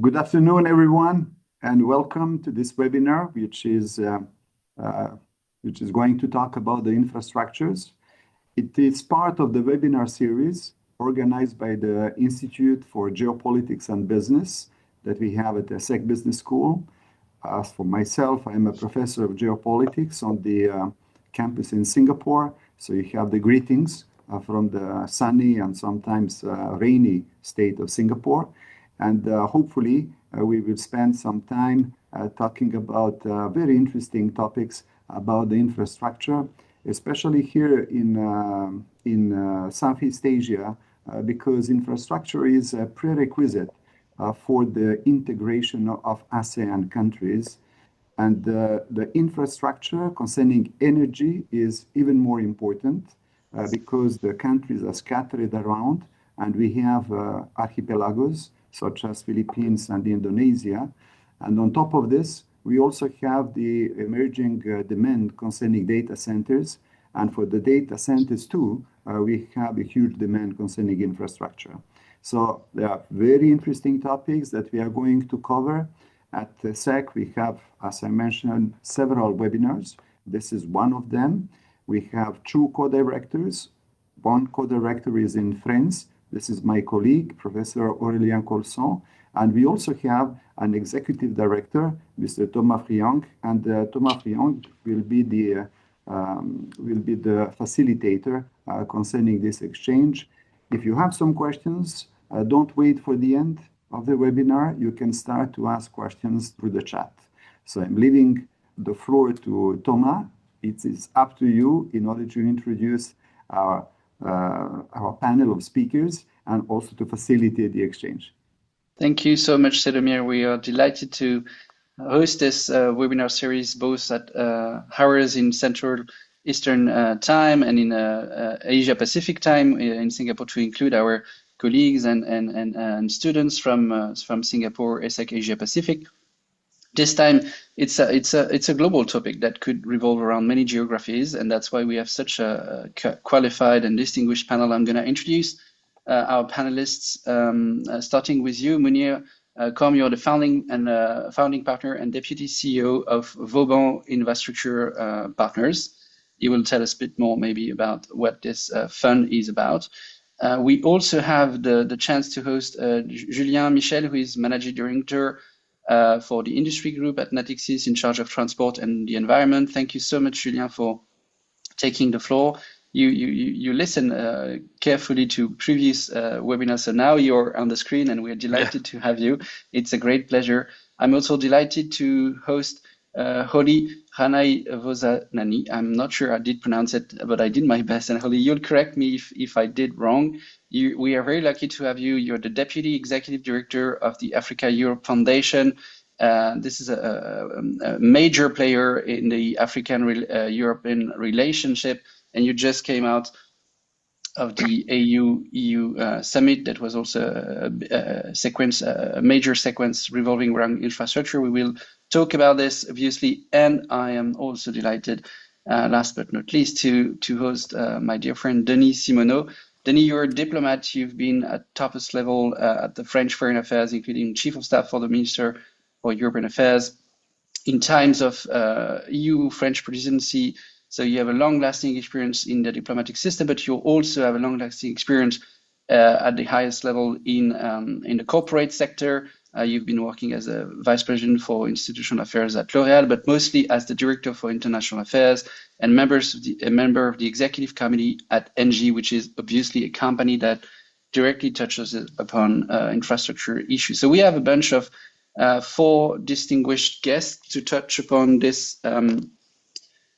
Good afternoon, everyone, and welcome to this webinar, which is going to talk about the infrastructures. It is part of the webinar series organized by the Institute for Geopolitics and Business that we have at the ESSEC Business School. As for myself, I'm a professor of geopolitics on the campus in Singapore. So you have the greetings from the sunny and sometimes rainy state of Singapore. And hopefully we will spend some time talking about very interesting topics about the infrastructure, especially here in Southeast Asia, because infrastructure is a prerequisite for the integration of ASEAN countries. And the infrastructure concerning energy is even more important because the countries are scattered around and we have archipelagos such as Philippines and Indonesia. And on top of this, we also have the emerging demand concerning data centers. And for the data centers too, we have a huge demand concerning infrastructure. So there are very interesting topics that we are going to cover. At ESSEC, we have, as I mentioned, several webinars. This is one of them. We have two co-directors. One co-director is in France. This is my colleague, Professor Aurélien Colson. And we also have an executive director, Mr. Thomas Friang. And Thomas Friang will be the facilitator concerning this exchange. If you have some questions, don't wait for the end of the webinar. You can start to ask questions through the chat. So I'm leaving the floor to Thomas. It is up to you in order to introduce our panel of speakers and also to facilitate the exchange. Thank you so much, Cédomir. We are delighted to host this webinar series both at hours in Central Eastern time and in Asia Pacific time in Singapore to include our colleagues and students from Singapore, ESSEC Asia Pacific. This time, it's a global topic that could revolve around many geographies, and that's why we have such a qualified and distinguished panel. I'm going to introduce our panelists, starting with you, Mounir CORM. You're the founding partner and deputy CEO of Vauban Infrastructure Partners. You will tell us a bit more maybe about what this fund is about. We also have the chance to host Julien MICHEL, who is managing director for the industry group at Natixis in charge of transport and the environment. Thank you so much, Julien, for taking the floor. You listen carefully to previous webinars, so now you're on the screen and we're delighted to have you. It's a great pleasure. I'm also delighted to host Holly RANAIVOZANANY. I'm not sure I did pronounce it, but I did my best. And Holly, you'll correct me if I did wrong. We are very lucky to have you. You're the Deputy Executive Director of the Africa-Europe Foundation. This is a major player in the African-European relationship, and you just came out of the AU-EU summit that was also a major sequence revolving around infrastructure. We will talk about this, obviously, and I am also delighted, last but not least, to host my dear friend Denis SIMONNEAU. Denis, you're a diplomat. You've been at topest level at the French Foreign Affairs, including Chief of Staff for the Minister for European Affairs in times of EU-French presidency. So you have a long-lasting experience in the diplomatic system, but you also have a long-lasting experience at the highest level in the corporate sector. You've been working as a vice president for institutional affairs at L'Oréal, but mostly as the director for international affairs and a member of the executive committee at Engie, which is obviously a company that directly touches upon infrastructure issues. So we have a bunch of 4 distinguished guests to touch upon this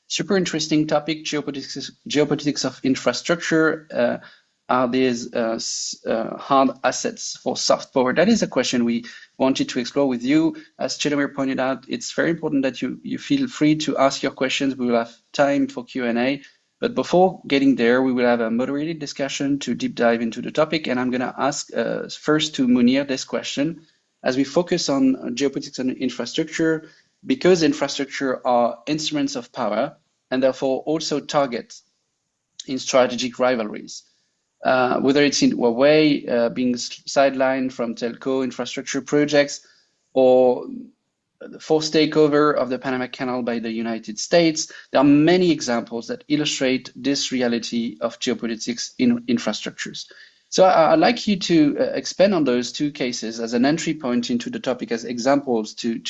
super interesting topic, geopolitics of infrastructure. Are these hard assets for soft power? That is a question we wanted to explore with you. As Cédomir pointed out, it's very important that you feel free to ask your questions. We will have time for Q&A. But before getting there, we will have a moderated discussion to deep dive into the topic. And I'm going to ask first to Mounir this question. As we focus on geopolitics and infrastructure, because infrastructure are instruments of power and therefore also targets in strategic rivalries. whether it's in Huawei being sidelined from telco infrastructure projects, or the forced takeover of the Panama Canal by the United States. There are many examples that illustrate this reality of geopolitics in infrastructures. So I'd like you to expand on those two cases as an entry point into the topic, as examples to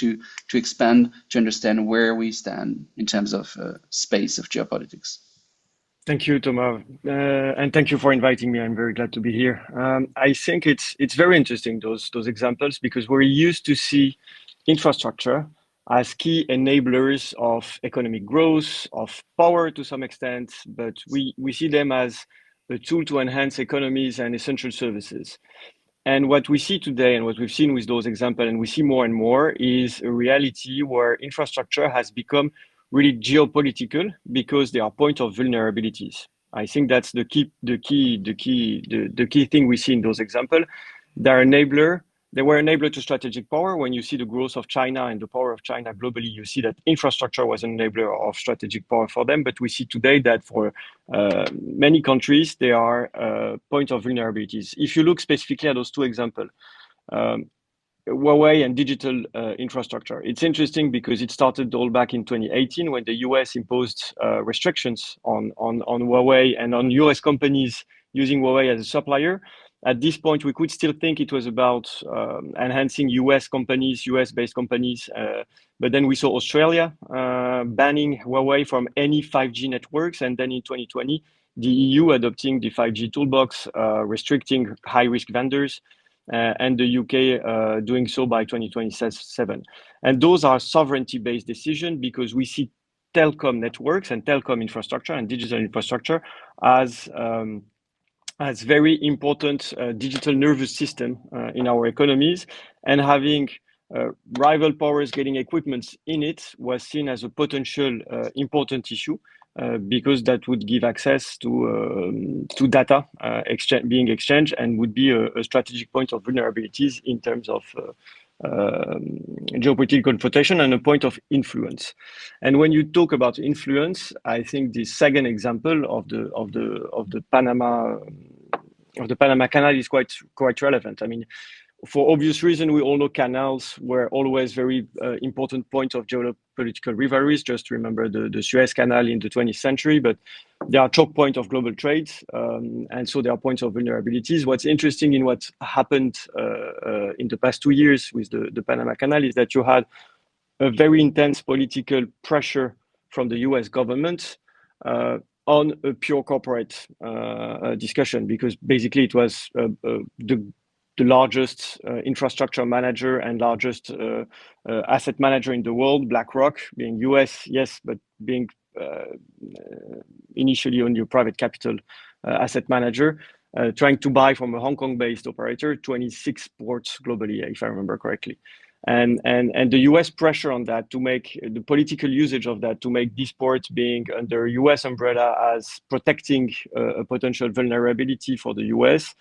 expand, to understand where we stand in terms of space of geopolitics. Thank you, Thomas, and thank you for inviting me. I'm very glad to be here. I think it's very interesting, those examples, because we're used to see infrastructure as key enablers of economic growth, of power to some extent, but we see them as a tool to enhance economies and essential services. And what we see today, and what we've seen with those examples, and we see more and more, is a reality where infrastructure has become really geopolitical because they are point of vulnerabilities. I think that's the key thing we see in those examples. They were enabler to strategic power. When you see the growth of China and the power of China globally, you see that infrastructure was an enabler of strategic power for them. But we see today that for many countries, they are point of vulnerabilities. If you look specifically at those two examples, Huawei and digital infrastructure. It's interesting because it started all back in 2018 when the US imposed restrictions on Huawei and on US companies using Huawei as a supplier. At this point, we could still think it was about enhancing US-based companies. But then we saw Australia banning Huawei from any 5G networks. And then in 2020, the EU adopting the 5G toolbox, restricting high-risk vendors, and the UK doing so by 2027. And those are sovereignty-based decisions because we see telecom networks and telecom infrastructure and digital infrastructure as very important digital nervous system in our economies, and having rival powers getting equipments in it was seen as a potential important issue because that would give access to data being exchanged and would be a strategic point of vulnerabilities in terms of geopolitical confrontation and a point of influence. And when you talk about influence, I think the second example of the Panama Canal is quite relevant. I mean, for obvious reason, we all know canals were always very important points of geopolitical rivalries. Just remember the Suez Canal in the 20th century, but they are choke point of global trade, and so they are points of vulnerabilities. What's interesting in what happened in the past 2 years with the Panama Canal is that you had a very intense political pressure from the US government on a pure corporate discussion, because basically it was the largest infrastructure manager and largest asset manager in the world, BlackRock, being US, yes, but being initially only a private capital asset manager, trying to buy from a Hong Kong-based operator 26 ports globally, if I remember correctly. And the US pressure on that to make the political usage of that to make these ports being under US umbrella as protecting a potential vulnerability for the US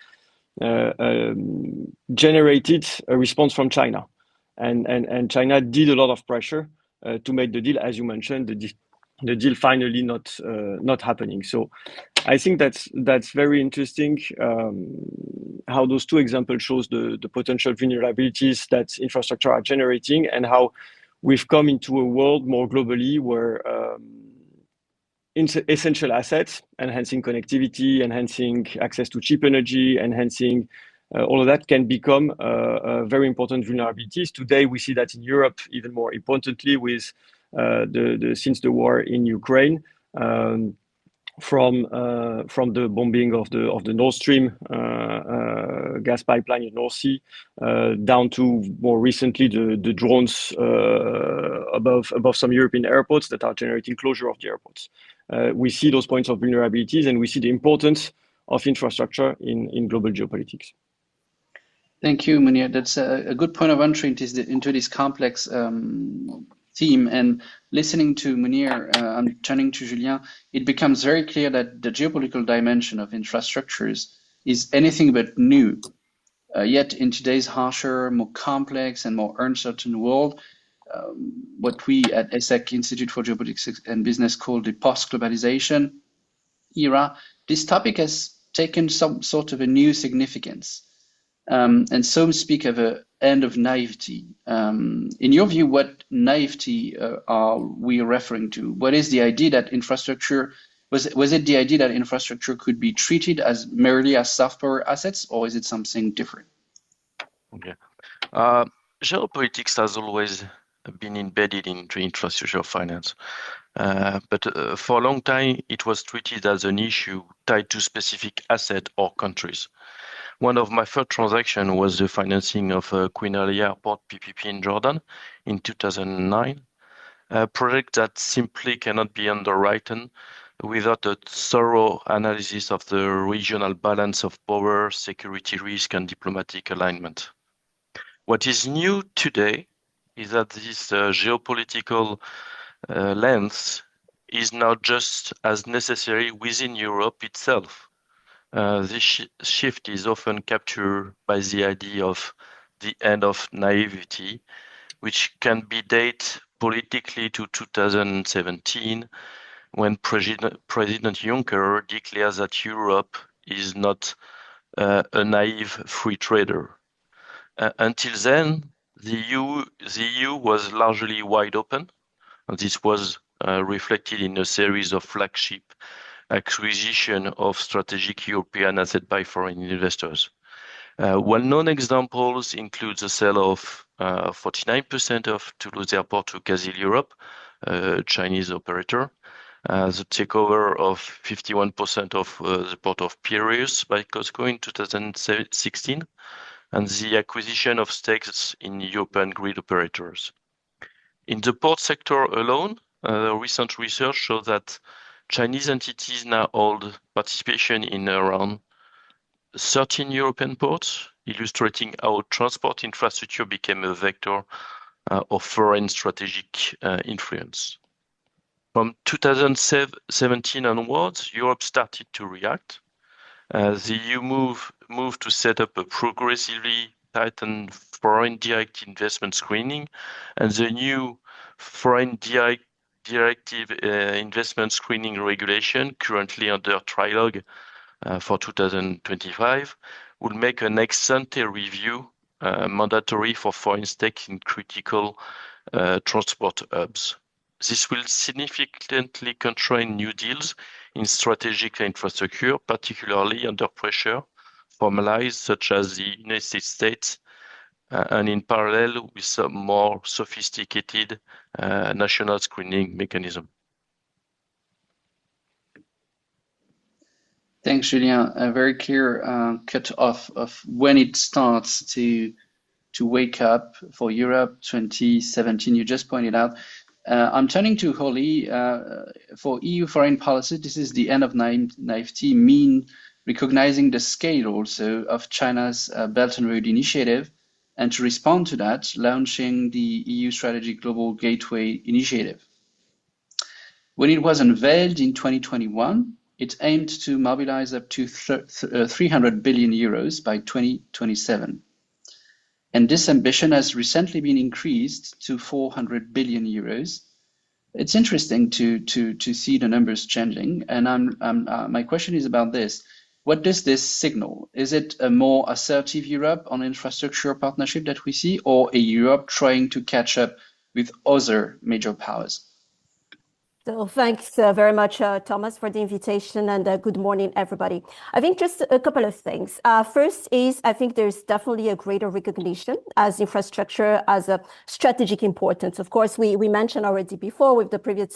generated a response from China, and China did a lot of pressure to make the deal. As you mentioned, the deal finally not happening. So I think that's very interesting how those two examples shows the potential vulnerabilities that infrastructure are generating, and how we've come into a world more globally where essential assets, enhancing connectivity, enhancing access to cheap energy, enhancing all of that can become very important vulnerabilities. Today, we see that in Europe, even more importantly, with since the war in Ukraine, from the bombing of the Nord Stream gas pipeline in North Sea, down to more recently the drones above some European airports that are generating closure of the airports. We see those points of vulnerabilities, and we see the importance of infrastructure in global geopolitics. Thank you, Mounir. That's a good point of entry into this complex theme. And listening to Mounir, I'm turning to Julien, it becomes very clear that the geopolitical dimension of infrastructures is anything but new. Yet in today's harsher, more complex and more uncertain world, what we at ESSEC, Institute for Geopolitics and Business, call the post-globalization era, this topic has taken some sort of a new significance. And some speak of an end of naivety. In your view, what naivety are we referring to? What is the idea that infrastructure, was it the idea that infrastructure could be treated as merely as soft power assets, or is it something different? Okay. Geopolitics has always been embedded into infrastructure finance. But for a long time, it was treated as an issue tied to specific asset or countries. One of my first transactions was the financing of Queen Ali Airport PPP in Jordan in 2009, a project that simply cannot be underwritten without a thorough analysis of the regional balance of power, security risk, and diplomatic alignment. What is new today is that this geopolitical lens is now just as necessary within Europe itself. This shift is often captured by the idea of the end of naivety, which can be dated politically to 2017, when President Juncker declares that Europe is not a naive free trader. Until then, the EU was largely wide open, and this was reflected in a series of flagship acquisition of strategic European assets by foreign investors. Well-known examples include the sale of 49% of Toulouse Airport to Casil Europe, a Chinese operator, the takeover of 51% of the port of Piraeus by COSCO in 2016, and the acquisition of stakes in European grid operators. In the port sector alone, recent research shows that Chinese entities now hold participation in around 13 European ports, illustrating how transport infrastructure became a vector of foreign strategic influence. From 2017 onwards, Europe started to react. The EU moved to set up a progressively tightened foreign direct investment screening, and the new foreign direct investment screening regulation, currently under trilogue for 2025, will make an ex-ante review mandatory for foreign stakes in critical transport hubs. This will significantly constrain new deals in strategic infrastructure, particularly under pressure from allies such as the United States, and in parallel with some more sophisticated national screening mechanism. Thanks, Julien. A very clear cut off of when it starts to wake up for Europe. 2017, you just pointed out. I'm turning to Holly. For EU foreign policy, this is the end of naivety, mean recognizing the scale also of China's Belt and Road Initiative, and to respond to that, launching the EU Strategic Global Gateway Initiative. When it was unveiled in 2021, it aimed to mobilize up to 300 billion euros by 2027. And this ambition has recently been increased to 400 billion euros. It's interesting to see the numbers changing. And my question is about this. What does this signal? Is it a more assertive Europe on infrastructure partnership that we see, or a Europe trying to catch up with other major powers? So thanks very much, Thomas, for the invitation, and good morning, everybody. I think just a couple of things. First is, I think there's definitely a greater recognition as infrastructure as a strategic importance. Of course, we mentioned already before with the previous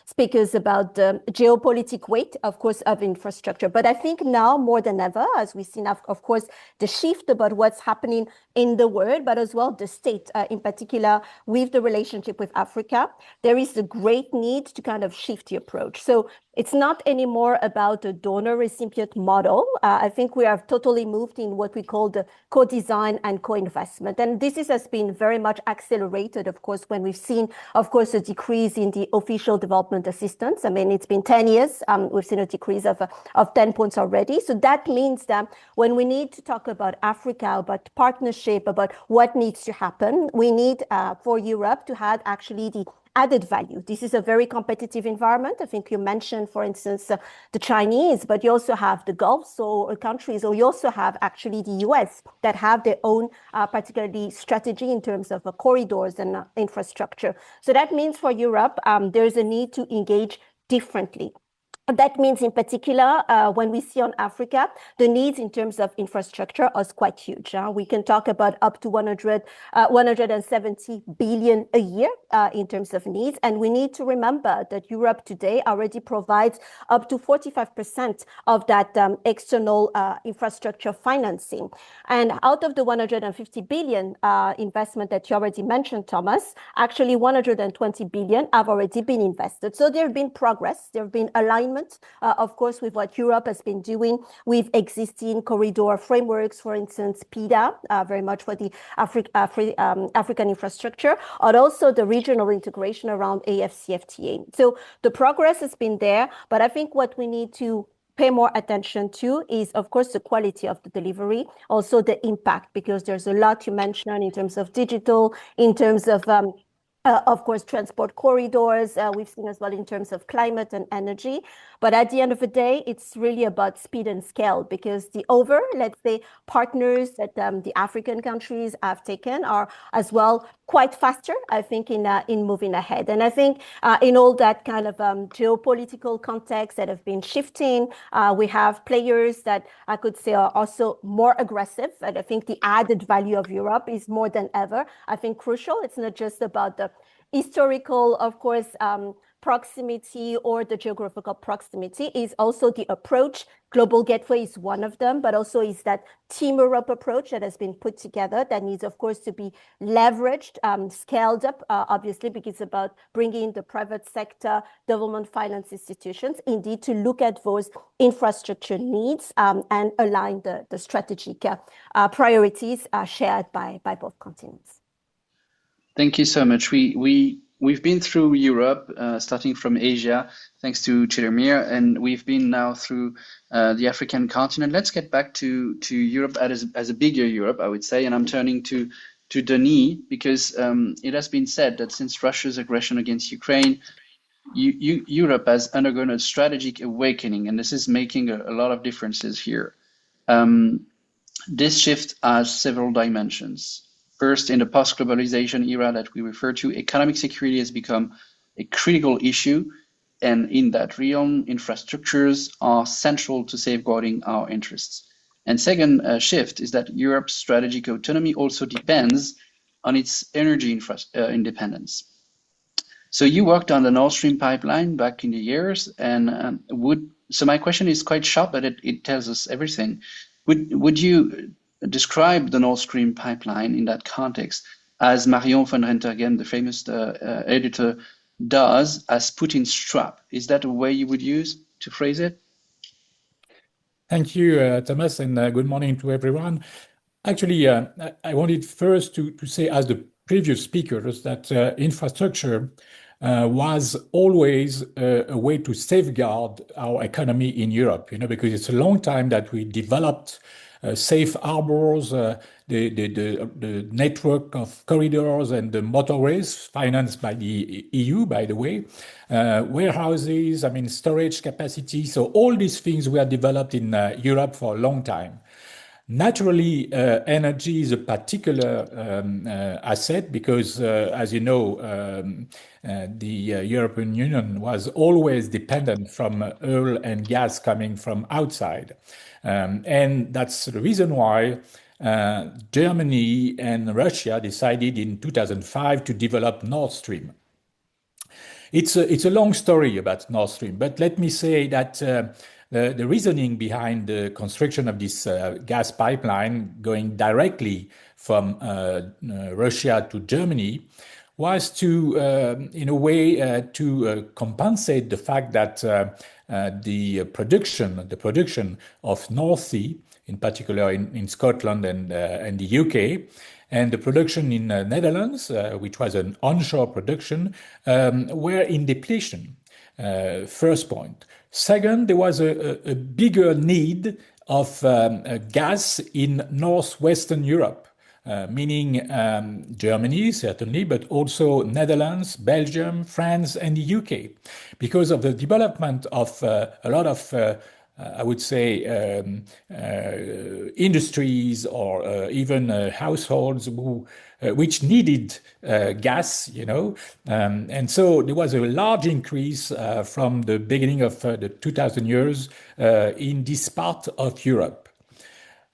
speakers about the geopolitical weight, of course, of infrastructure. But I think now more than ever, as we've seen, of course, the shift about what's happening in the world, but as well the state, in particular, with the relationship with Africa, there is a great need to kind of shift the approach. So it's not anymore about a donor-recipient model. I think we have totally moved in what we call the co-design and co-investment. And this has been very much accelerated, of course, when we've seen, of course, a decrease in the official development assistance. I mean, it's been 10 years. We've seen a decrease of 10 points already. So that means that when we need to talk about Africa, about partnership, about what needs to happen, we need for Europe to have actually the added value. This is a very competitive environment. I think you mentioned, for instance, the Chinese, but you also have the Gulf countries, or you also have actually the US that have their own particularly strategy in terms of corridors and infrastructure. So that means for Europe, there's a need to engage differently. That means in particular, when we see on Africa, the needs in terms of infrastructure are quite huge. We can talk about up to 170 billion a year in terms of needs. And we need to remember that Europe today already provides up to 45% of that external infrastructure financing. And out of the 150 billion investment that you already mentioned, Thomas, actually 120 billion have already been invested. So there have been progress, there have been alignment, of course, with what Europe has been doing with existing corridor frameworks, for instance, PIDA, very much for the African infrastructure, and also the regional integration around AFCFTA. So the progress has been there, but I think what we need to pay more attention to is, of course, the quality of the delivery, also the impact, because there's a lot you mentioned in terms of digital, in terms of course, transport corridors, we've seen as well in terms of climate and energy. But at the end of the day, it's really about speed and scale, because the let's say, partners that the African countries have taken are as well quite faster, I think, in moving ahead. And I think in all that kind of geopolitical context that have been shifting, we have players that I could say are also more aggressive. And I think the added value of Europe is more than ever, I think, crucial. It's not just about the historical, of course, proximity or the geographical proximity, is also the approach. Global Gateway is one of them, but also is that Team Europe approach that has been put together that needs, of course, to be leveraged, scaled up, obviously, because it's about bringing the private sector, development finance institutions, indeed, to look at those infrastructure needs and align the strategic priorities shared by both continents. Thank you so much. We've been through Europe, starting from Asia, thanks to Cédomir, and we've been now through the African continent. Let's get back to Europe as a bigger Europe, I would say, and I'm turning to Denis, because it has been said that since Russia's aggression against Ukraine, Europe has undergone a strategic awakening, and this is making a lot of differences here. This shift has several dimensions. First, in the post-globalization era that we refer to, economic security has become a critical issue, and in that realm, infrastructures are central to safeguarding our interests. And second shift is that Europe's strategic autonomy also depends on its energy independence. So you worked on the Nord Stream pipeline back in the years, and so my question is quite sharp, but it tells us everything. Would you describe the Nord Stream pipeline in that context, as Marion van Rentergem, the famous editor, does, as Putin's trap? Is that a way you would use to phrase it? Thank you, Thomas, and good morning to everyone. Actually, I wanted first to say, as the previous speakers, that infrastructure was always a way to safeguard our economy in Europe, because it's a long time that we developed safe harbors, the network of corridors and the motorways financed by the EU, by the way, warehouses, storage capacity. So all these things were developed in Europe for a long time. Naturally, energy is a particular asset because, as you know, the European Union was always dependent from oil and gas coming from outside. And that's the reason why Germany and Russia decided in 2005 to develop Nord Stream. It's a long story about Nord Stream, but let me say that the reasoning behind the construction of this gas pipeline going directly from Russia to Germany was to, in a way, to compensate the fact that the production of North Sea, in particular in Scotland and the UK, and the production in the Netherlands, which was an onshore production, were in depletion. First point. Second, there was a bigger need of gas in northwestern Europe. meaning Germany, certainly, but also Netherlands, Belgium, France, and the UK, because of the development of a lot of I would say industries or even households which needed gas, and so there was a large increase from the beginning of the 2000 years in this part of Europe.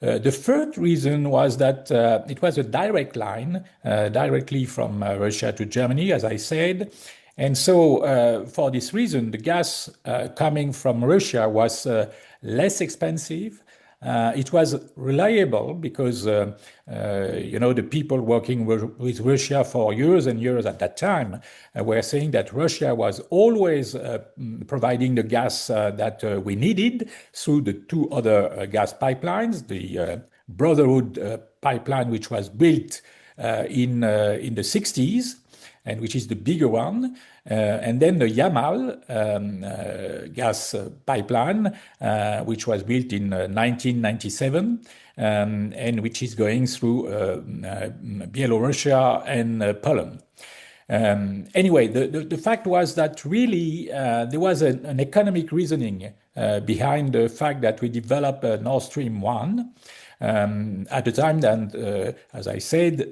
The third reason was that it was a direct line directly from Russia to Germany, as I said. And so for this reason, the gas coming from Russia was less expensive. It was reliable because, the people working with Russia for years and years at that time were saying that Russia was always providing the gas that we needed through the two other gas pipelines, the Brotherhood pipeline, which was built in the 60s, and which is the bigger one, and then the Yamal gas pipeline, which was built in 1997, and which is going through Belarus and Poland. Anyway, the fact was that really there was an economic reasoning behind the fact that we developed Nord Stream 1. At the time, and as I said,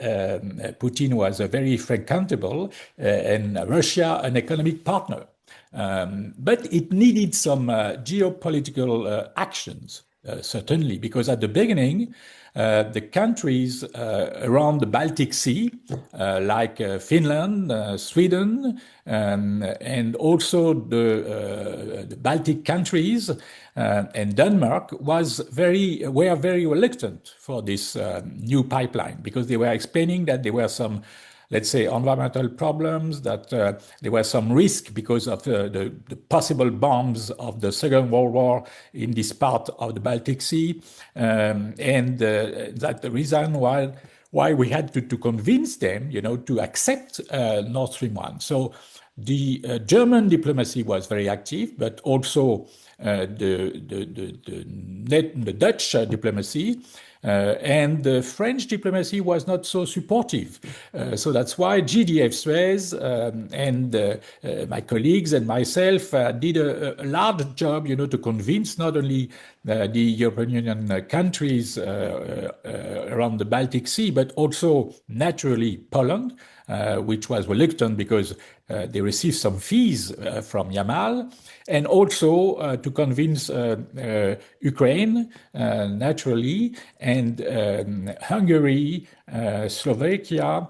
Putin was very frequentable and Russia an economic partner. But it needed some geopolitical actions, certainly, because at the beginning, the countries around the Baltic Sea, like Finland, Sweden, and also the Baltic countries and Denmark were very reluctant for this new pipeline, because they were explaining that there were some, let's say, environmental problems, that there was some risk because of the possible bombs of the Second World War in this part of the Baltic Sea, and that the reason why we had to convince them, to accept Nord Stream 1. So the German diplomacy was very active, but also the Dutch diplomacy. And the French diplomacy was not so supportive. So that's why GDF Suez and my colleagues and myself did a large job, to convince not only the European Union countries around the Baltic Sea, but also naturally Poland, which was reluctant because they received some fees from Yamal, and also to convince Ukraine, naturally, and Hungary, Slovakia,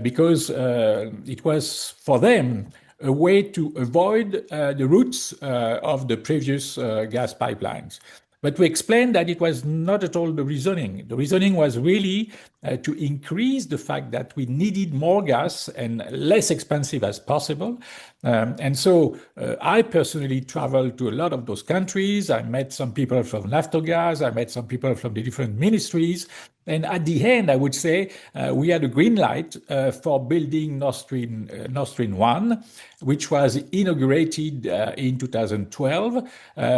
because it was for them a way to avoid the routes of the previous gas pipelines. But we explained that it was not at all the reasoning. The reasoning was really to increase the fact that we needed more gas and less expensive as possible. And so I personally traveled to a lot of those countries. I met some people from Naftogaz. I met some people from the different ministries. And at the end, I would say we had a green light for building Nord Stream 1, which was inaugurated in 2012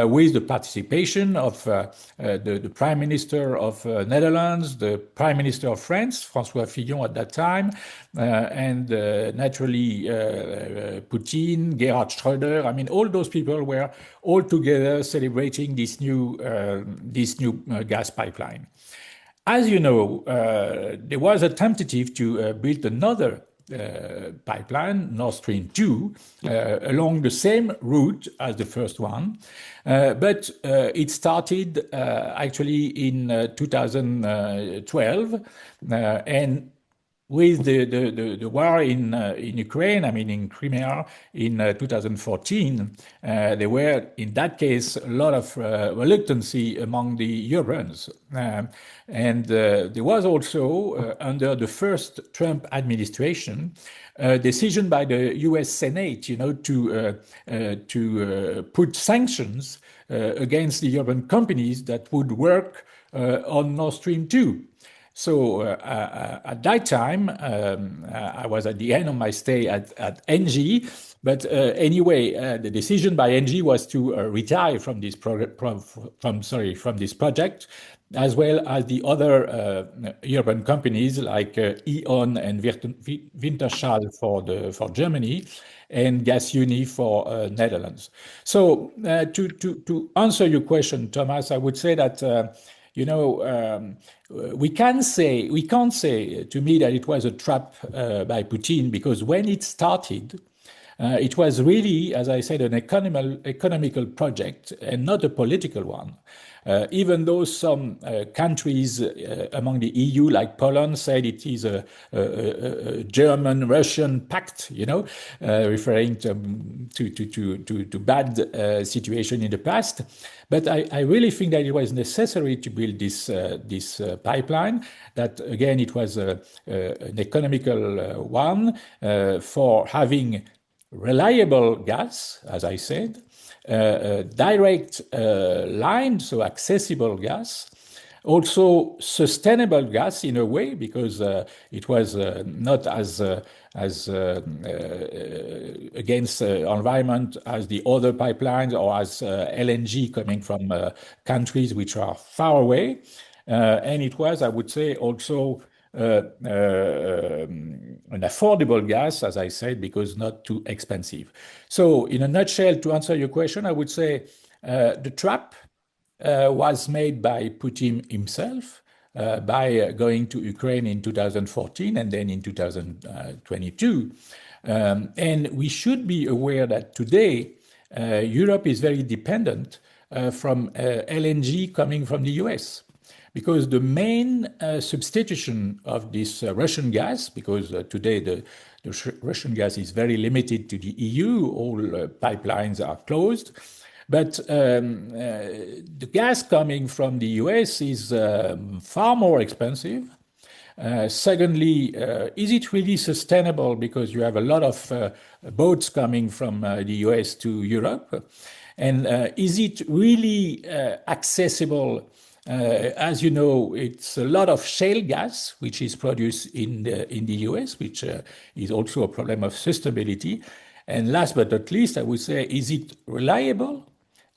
with the participation of the Prime Minister of Netherlands, the Prime Minister of France, François Fillon at that time, and naturally Putin, Gerhard Schröder. I mean, all those people were all together celebrating this new gas pipeline. As you know, there was a tentative to build another pipeline, Nord Stream 2, along the same route as the first one, but it started actually in 2012, and with the war in Ukraine, I mean in Crimea in 2014, there were in that case a lot of reluctancy among the Europeans, and there was also under the first Trump administration a decision by the U.S. Senate, to put sanctions against the European companies that would work on Nord Stream 2. So at that time, I was at the end of my stay at Engie. But anyway, the decision by Engie was to retire from this from this project, as well as the other European companies like E.ON and Wintershall for Germany, and Gasunie for Netherlands. So to answer your question, Thomas, I would say that we can't say to me that it was a trap by Putin, because when it started, it was really, as I said, an economical project and not a political one. Even though some countries among the EU, like Poland, said it is a German-Russian pact, referring to bad situation in the past. But I really think that it was necessary to build this pipeline. That again, it was an economical one for having reliable gas, as I said, direct line, so accessible gas, also sustainable gas in a way, because it was not as against environment as the other pipelines, or as LNG coming from countries which are far away. And it was, I would say, also an affordable gas, as I said, because not too expensive. So in a nutshell, to answer your question, I would say the trap was made by Putin himself by going to Ukraine in 2014 and then in 2022. And we should be aware that today Europe is very dependent from LNG coming from the US. Because the main substitution of this Russian gas, because today the Russian gas is very limited to the EU, all pipelines are closed. But the gas coming from the US is far more expensive. Secondly, is it really sustainable? Because you have a lot of boats coming from the US to Europe. And is it really accessible? As you know, it's a lot of shale gas, which is produced in the US, which is also a problem of sustainability. And last but not least, I would say, is it reliable?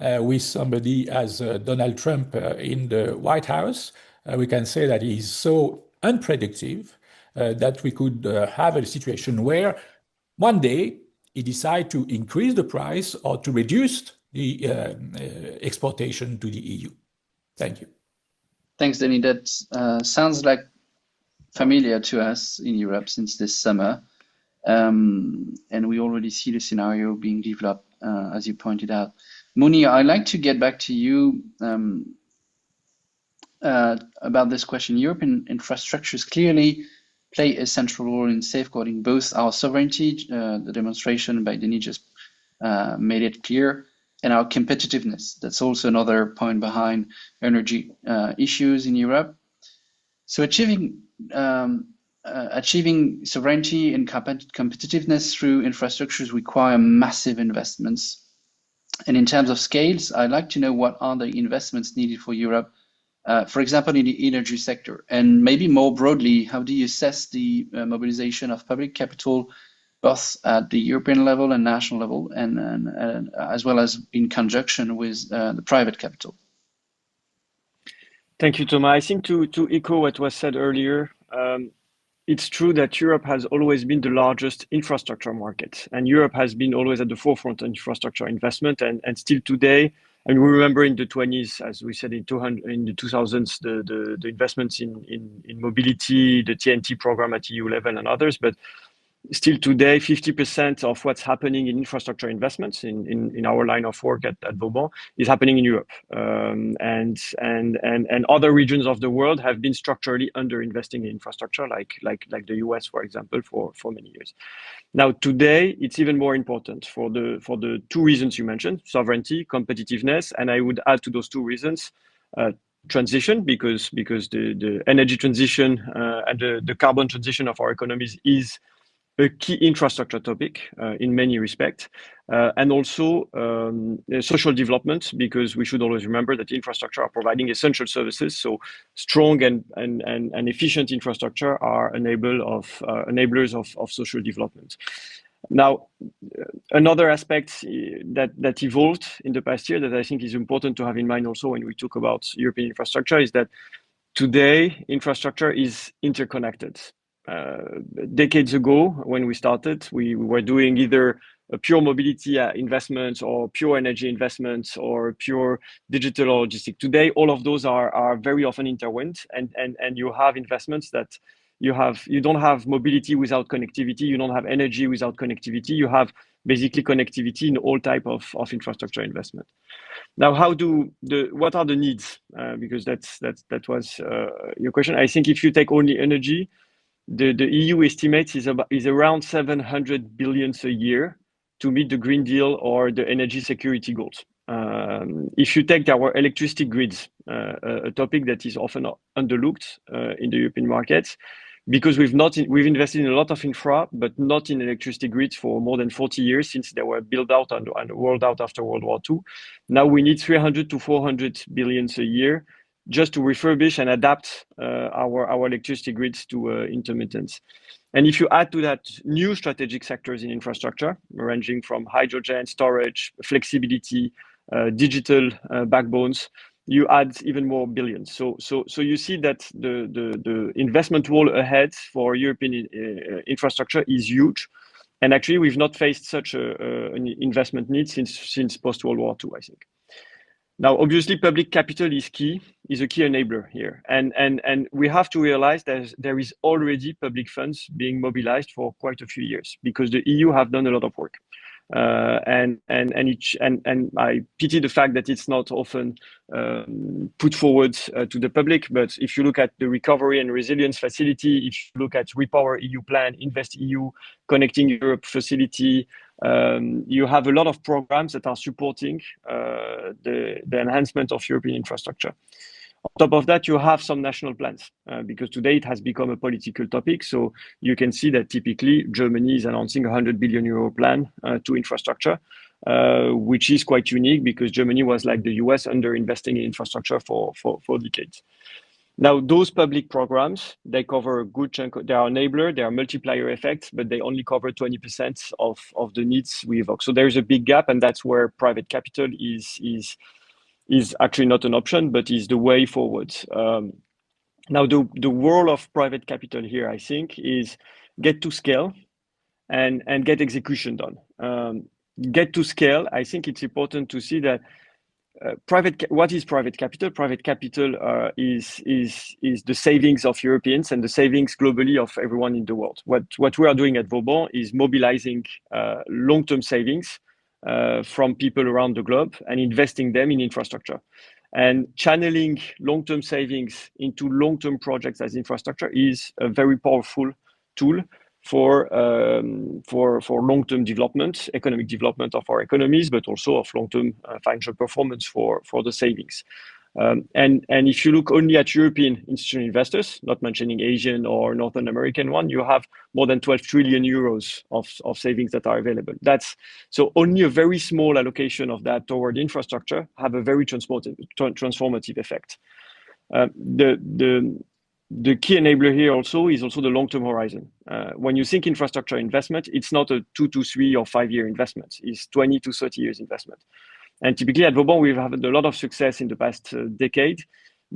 With somebody as Donald Trump in the White House, we can say that he is so unpredictable that we could have a situation where one day he decides to increase the price or to reduce the exportation to the EU. Thank you. Thanks, Denis. That sounds like familiar to us in Europe since this summer. And we already see the scenario being developed, as you pointed out. Mounir, I'd like to get back to you about this question. European infrastructures clearly play a central role in safeguarding both our sovereignty, the demonstration by Denis just made it clear, and our competitiveness. That's also another point behind energy issues in Europe. So achieving sovereignty and competitiveness through infrastructures require massive investments. And in terms of scales, I'd like to know what are the investments needed for Europe, for example, in the energy sector. And maybe more broadly, how do you assess the mobilization of public capital, both at the European level and national level, and as well as in conjunction with the private capital? Thank you, Thomas. I think to echo what was said earlier, it's true that Europe has always been the largest infrastructure market, and Europe has been always at the forefront of infrastructure investment, and still today. And we remember in the 20s, as we said, in the 2000s, the investments in mobility, the TNT program at EU level and others, but still today, 50% of what's happening in infrastructure investments in our line of work at Vauban is happening in Europe. And other regions of the world have been structurally under-investing in infrastructure, like the US, for example, for many years. Now, today, it's even more important for the two reasons you mentioned, sovereignty, competitiveness, and I would add to those two reasons, transition, because the energy transition and the carbon transition of our economies is a key infrastructure topic in many respects. and also social development, because we should always remember that infrastructure are providing essential services. So strong and efficient infrastructure are enablers of social development. Now, another aspect that evolved in the past year that I think is important to have in mind also when we talk about European infrastructure is that today infrastructure is interconnected. Decades ago, when we started, we were doing either a pure mobility investments or pure energy investments or pure digital or logistic. Today, all of those are very often intertwined, and you have investments that you don't have mobility without connectivity, you don't have energy without connectivity, you have basically connectivity in all type of infrastructure investment. Now, what are the needs? Because that was your question. I think if you take only energy, the EU estimates is around 700 billion a year to meet the Green Deal or the energy security goals. If you take our electricity grids, a topic that is often underlooked in the European markets, because we've invested in a lot of infra, but not in electricity grids for more than 40 years since they were built out and rolled out after World War II. Now we need 300 to 400 billion a year just to refurbish and adapt our electricity grids to intermittence. And if you add to that new strategic sectors in infrastructure, ranging from hydrogen, storage, flexibility, digital backbones, you add even more billions. So you see that the investment wall ahead for European infrastructure is huge. And actually, we've not faced such an investment need since post-World War II, I think. Now, obviously, public capital is a key enabler here. And we have to realize that there is already public funds being mobilized for quite a few years because the EU have done a lot of work. And I pity the fact that it's not often put forward to the public. But if you look at the Recovery and Resilience Facility, if you look at Repower EU Plan, Invest EU, Connecting Europe Facility, you have a lot of programs that are supporting the enhancement of European infrastructure. On top of that, you have some national plans because today it has become a political topic. So you can see that typically Germany is announcing a 100 billion euro plan to infrastructure, which is quite unique because Germany was like the US underinvesting in infrastructure for decades. Now, those public programs, they cover a good chunk. They are enabler, they are multiplier effects, but they only cover 20% of the needs we evoke. So there's a big gap, and that's where private capital is actually not an option, but is the way forward. Now, the role of private capital here, I think, is get to scale and get execution done. Get to scale, I think it's important to see that what is private capital? Private capital is the savings of Europeans and the savings globally of everyone in the world. What we are doing at Vauban is mobilizing long-term savings from people around the globe and investing them in infrastructure. And channeling long-term savings into long-term projects as infrastructure is a very powerful tool for long-term development, economic development of our economies, but also of long-term financial performance for the savings. And if you look only at European institutional investors, not mentioning Asian or Northern American one, you have more than 12 trillion euros of savings that are available. So only a very small allocation of that toward infrastructure have a very transformative effect. The key enabler here is also the long-term horizon. When you think infrastructure investment, it's not a 2 to 3 or 5 year investment. It's 20 to 30 years investment. And typically at Vauban, we've had a lot of success in the past decade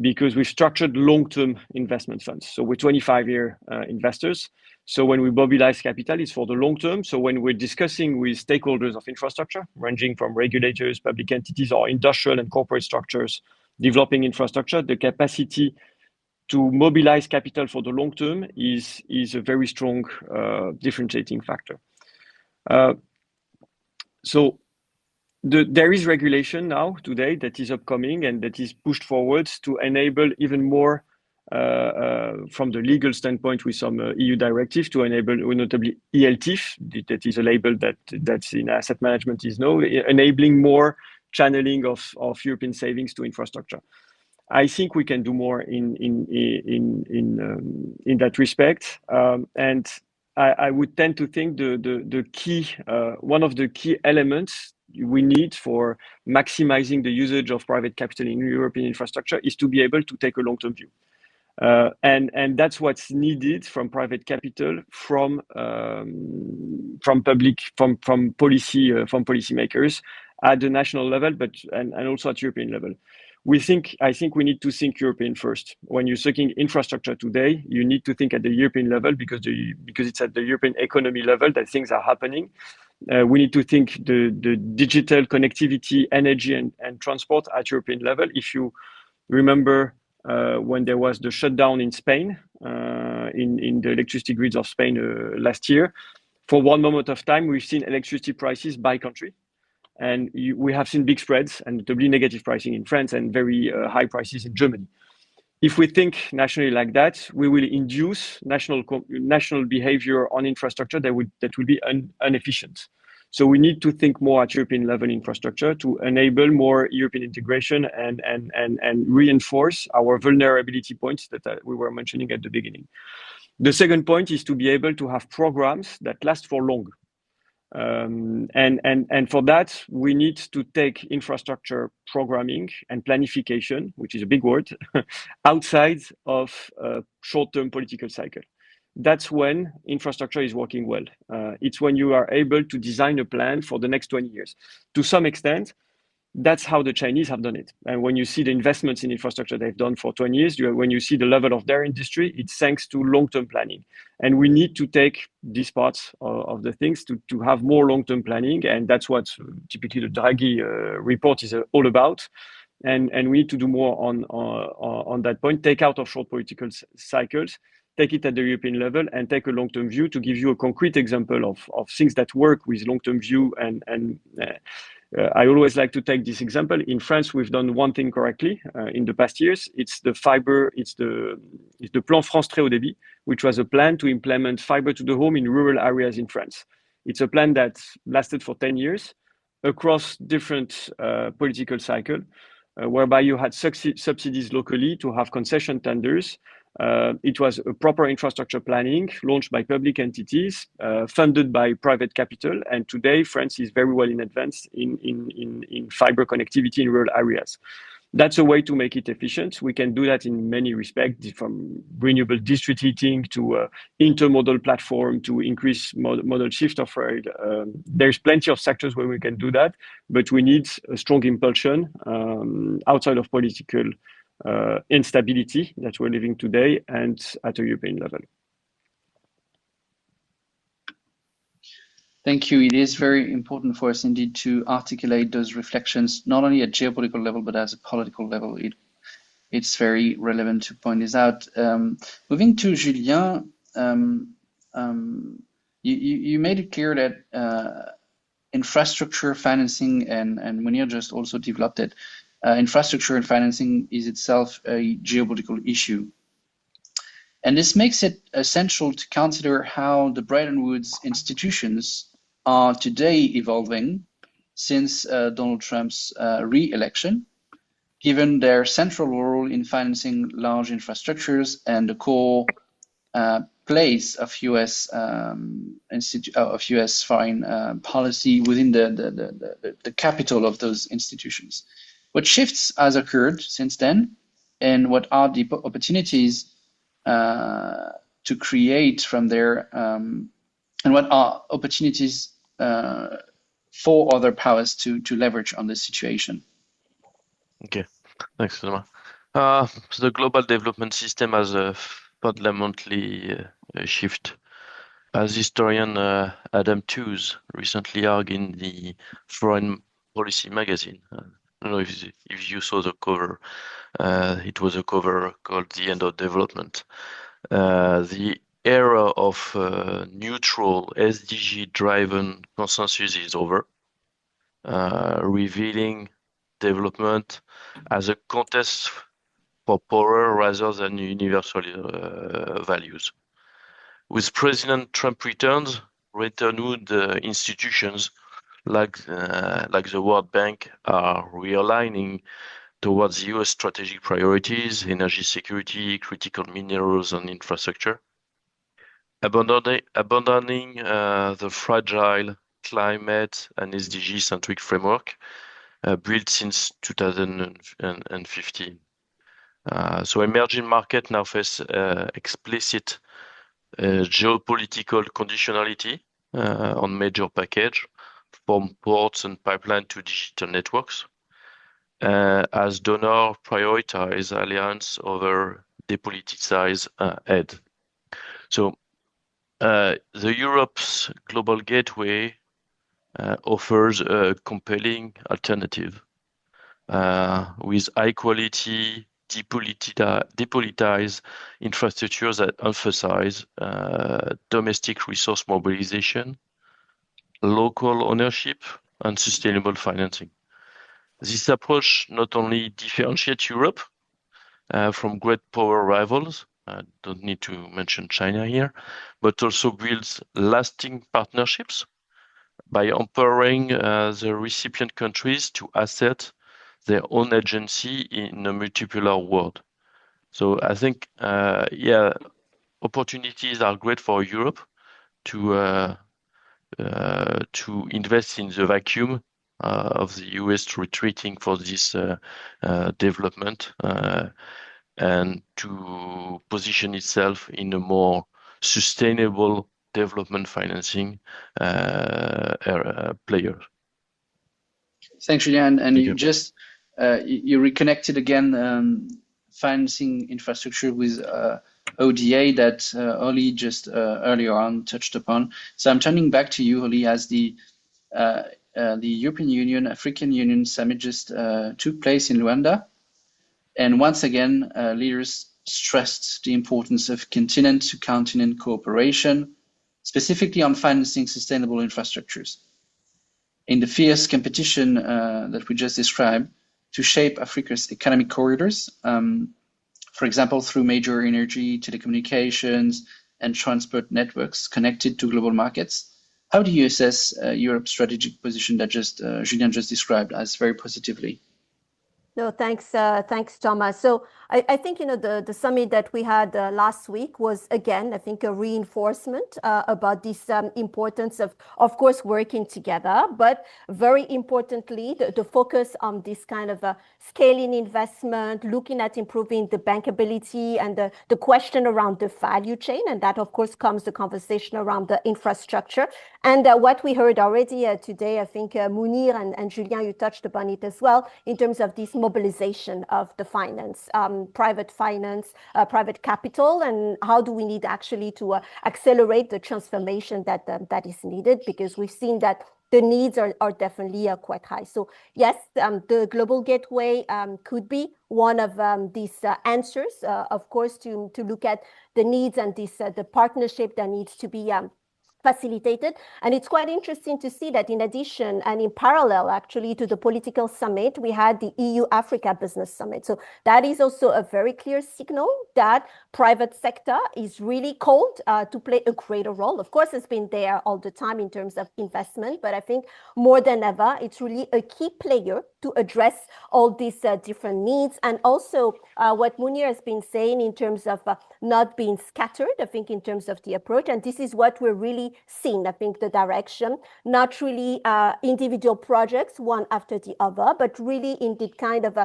because we've structured long-term investment funds. So we're 25-year investors. So when we mobilize capital, it's for the long term. So when we're discussing with stakeholders of infrastructure, ranging from regulators, public entities, or industrial and corporate structures developing infrastructure, the capacity to mobilize capital for the long term is a very strong differentiating factor. So there is regulation now today that is upcoming and that is pushed forward to enable even more from the legal standpoint with some EU directives to enable notably ELTIF, that is a label that's in asset management is now enabling more channeling of European savings to infrastructure. I think we can do more in that respect, and I would tend to think the key, one of the key elements we need for maximizing the usage of private capital in European infrastructure is to be able to take a long-term view. And that's what's needed from private capital, from policymakers at the national level, and also at European level. I think we need to think European first. When you're thinking infrastructure today, you need to think at the European level because it's at the European economy level that things are happening. We need to think the digital connectivity, energy, and transport at European level. If you remember when there was the shutdown in Spain, in the electricity grids of Spain last year, for one moment of time, we've seen electricity prices by country. And we have seen big spreads and notably negative pricing in France and very high prices in Germany. If we think nationally like that, we will induce national behavior on infrastructure that will be inefficient. So we need to think more at European level infrastructure to enable more European integration and reinforce our vulnerability points that we were mentioning at the beginning. The second point is to be able to have programs that last for long. And for that, we need to take infrastructure programming and planification, which is a big word, outside of a short-term political cycle. That's when infrastructure is working well. It's when you are able to design a plan for the next 20 years. To some extent, that's how the Chinese have done it. And when you see the investments in infrastructure they've done for 20 years, when you see the level of their industry, it's thanks to long-term planning. And we need to take these parts of the things to have more long-term planning. And that's what typically the Draghi report is all about. And we need to do more on that point, take out of short political cycles, take it at the European level and take a long-term view. To give you a concrete example of things that work with long-term view I always like to take this example. In France, we've done one thing correctly in the past years. It's the Plan France Très Haut Débit, which was a plan to implement fiber to the home in rural areas in France. It's a plan that lasted for 10 years across different political cycles, whereby you had subsidies locally to have concession tenders. It was a proper infrastructure planning launched by public entities, funded by private capital. And today, France is very well in advance in fiber connectivity in rural areas. That's a way to make it efficient. We can do that in many respects, from renewable district heating to intermodal platform to increase modal shift of rail. There's plenty of sectors where we can do that, but we need a strong impulsion outside of political instability that we're living today and at a European level. Thank you. It is very important for us indeed to articulate those reflections, not only at geopolitical level, but as a political level. It's very relevant to point this out. Moving to Julien, you made it clear that infrastructure financing, and Mounir just also developed it, infrastructure and financing is itself a geopolitical issue. And this makes it essential to consider how the Bretton Woods institutions are today evolving since Donald Trump's re-election, given their central role in financing large infrastructures and the core place of U.S. foreign policy within the capital of those institutions. What shifts has occurred since then, and what are the opportunities to create from there, and what are opportunities for other powers to leverage on this situation? Okay, thanks, Cédomir. So the global development system has fundamentally shift. As historian Adam Tooze recently argued in the Foreign Policy magazine, I don't know if you saw the cover. It was a cover called "The End of Development." The era of neutral SDG-driven consensus is over, revealing development as a contest for power rather than universal values. With President Trump returns, Bretton Woods institutions like the World Bank are realigning towards US strategic priorities, energy security, critical minerals, and infrastructure. abandoning the fragile climate and SDG-centric framework built since 2015. So emerging market now face explicit geopolitical conditionality on major package, from ports and pipeline to digital networks, as donor prioritize alliance over depoliticize aid. So the Europe's Global Gateway offers a compelling alternative with high quality depolitized infrastructures that emphasize domestic resource mobilization, local ownership, and sustainable financing. This approach not only differentiates Europe from great power rivals, don't need to mention China here, but also builds lasting partnerships by empowering the recipient countries to assert their own agency in a multipolar world. So I think, opportunities are great for Europe to invest in the vacuum of the US retreating for this development and to position itself in a more sustainable development financing player. Thanks, Julien. And you just you reconnected again financing infrastructure with ODA that Oli just earlier on touched upon. So I'm turning back to you, Oli, as the European Union, African Union summit just took place in Luanda. And once again, leaders stressed the importance of continent-to-continent cooperation, specifically on financing sustainable infrastructures. In the fierce competition that we just described to shape Africa's economic corridors, for example, through major energy, telecommunications, and transport networks connected to global markets, how do you assess Europe's strategic position that Julien just described as very positively? No, thanks, Thomas. So I think, the summit that we had last week was, again, I think, a reinforcement about this importance of course, working together, but very importantly, the focus on this kind of scaling investment, looking at improving the bankability and the question around the value chain. And that, of course, comes the conversation around the infrastructure. And what we heard already today, I think Mounir and Julien, you touched upon it as well, in terms of this mobilization of the finance, private finance, private capital, and how do we need actually to accelerate the transformation that is needed, because we've seen that the needs are definitely quite high. So yes, the Global Gateway could be one of these answers, of course, to look at the needs and the partnership that needs to be facilitated. And it's quite interesting to see that in addition and in parallel actually to the political summit, we had the EU-Africa Business Summit. So that is also a very clear signal that private sector is really called to play a greater role. Of course, it's been there all the time in terms of investment, but I think more than ever, it's really a key player to address all these different needs. And also what Mounir has been saying in terms of not being scattered, I think in terms of the approach, and this is what we're really seeing, I think, the direction, not really individual projects, one after the other, but really in the kind of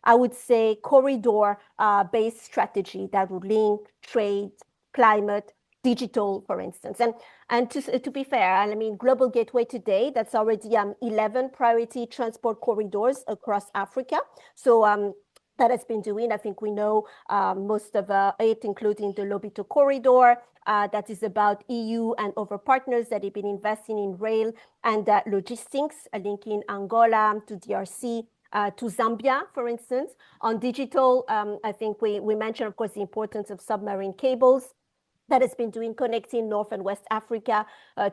I would say, corridor-based strategy that would link trade, climate, digital, for instance. And to be fair, I mean, Global Gateway today, that's already 11 priority transport corridors across Africa. So that has been doing, I think we know most of it, including the Lobito corridor, that is about EU and other partners that have been investing in rail and logistics, linking Angola to DRC, to Zambia, for instance. On digital, I think we mentioned, of course, the importance of submarine cables that has been doing connecting North and West Africa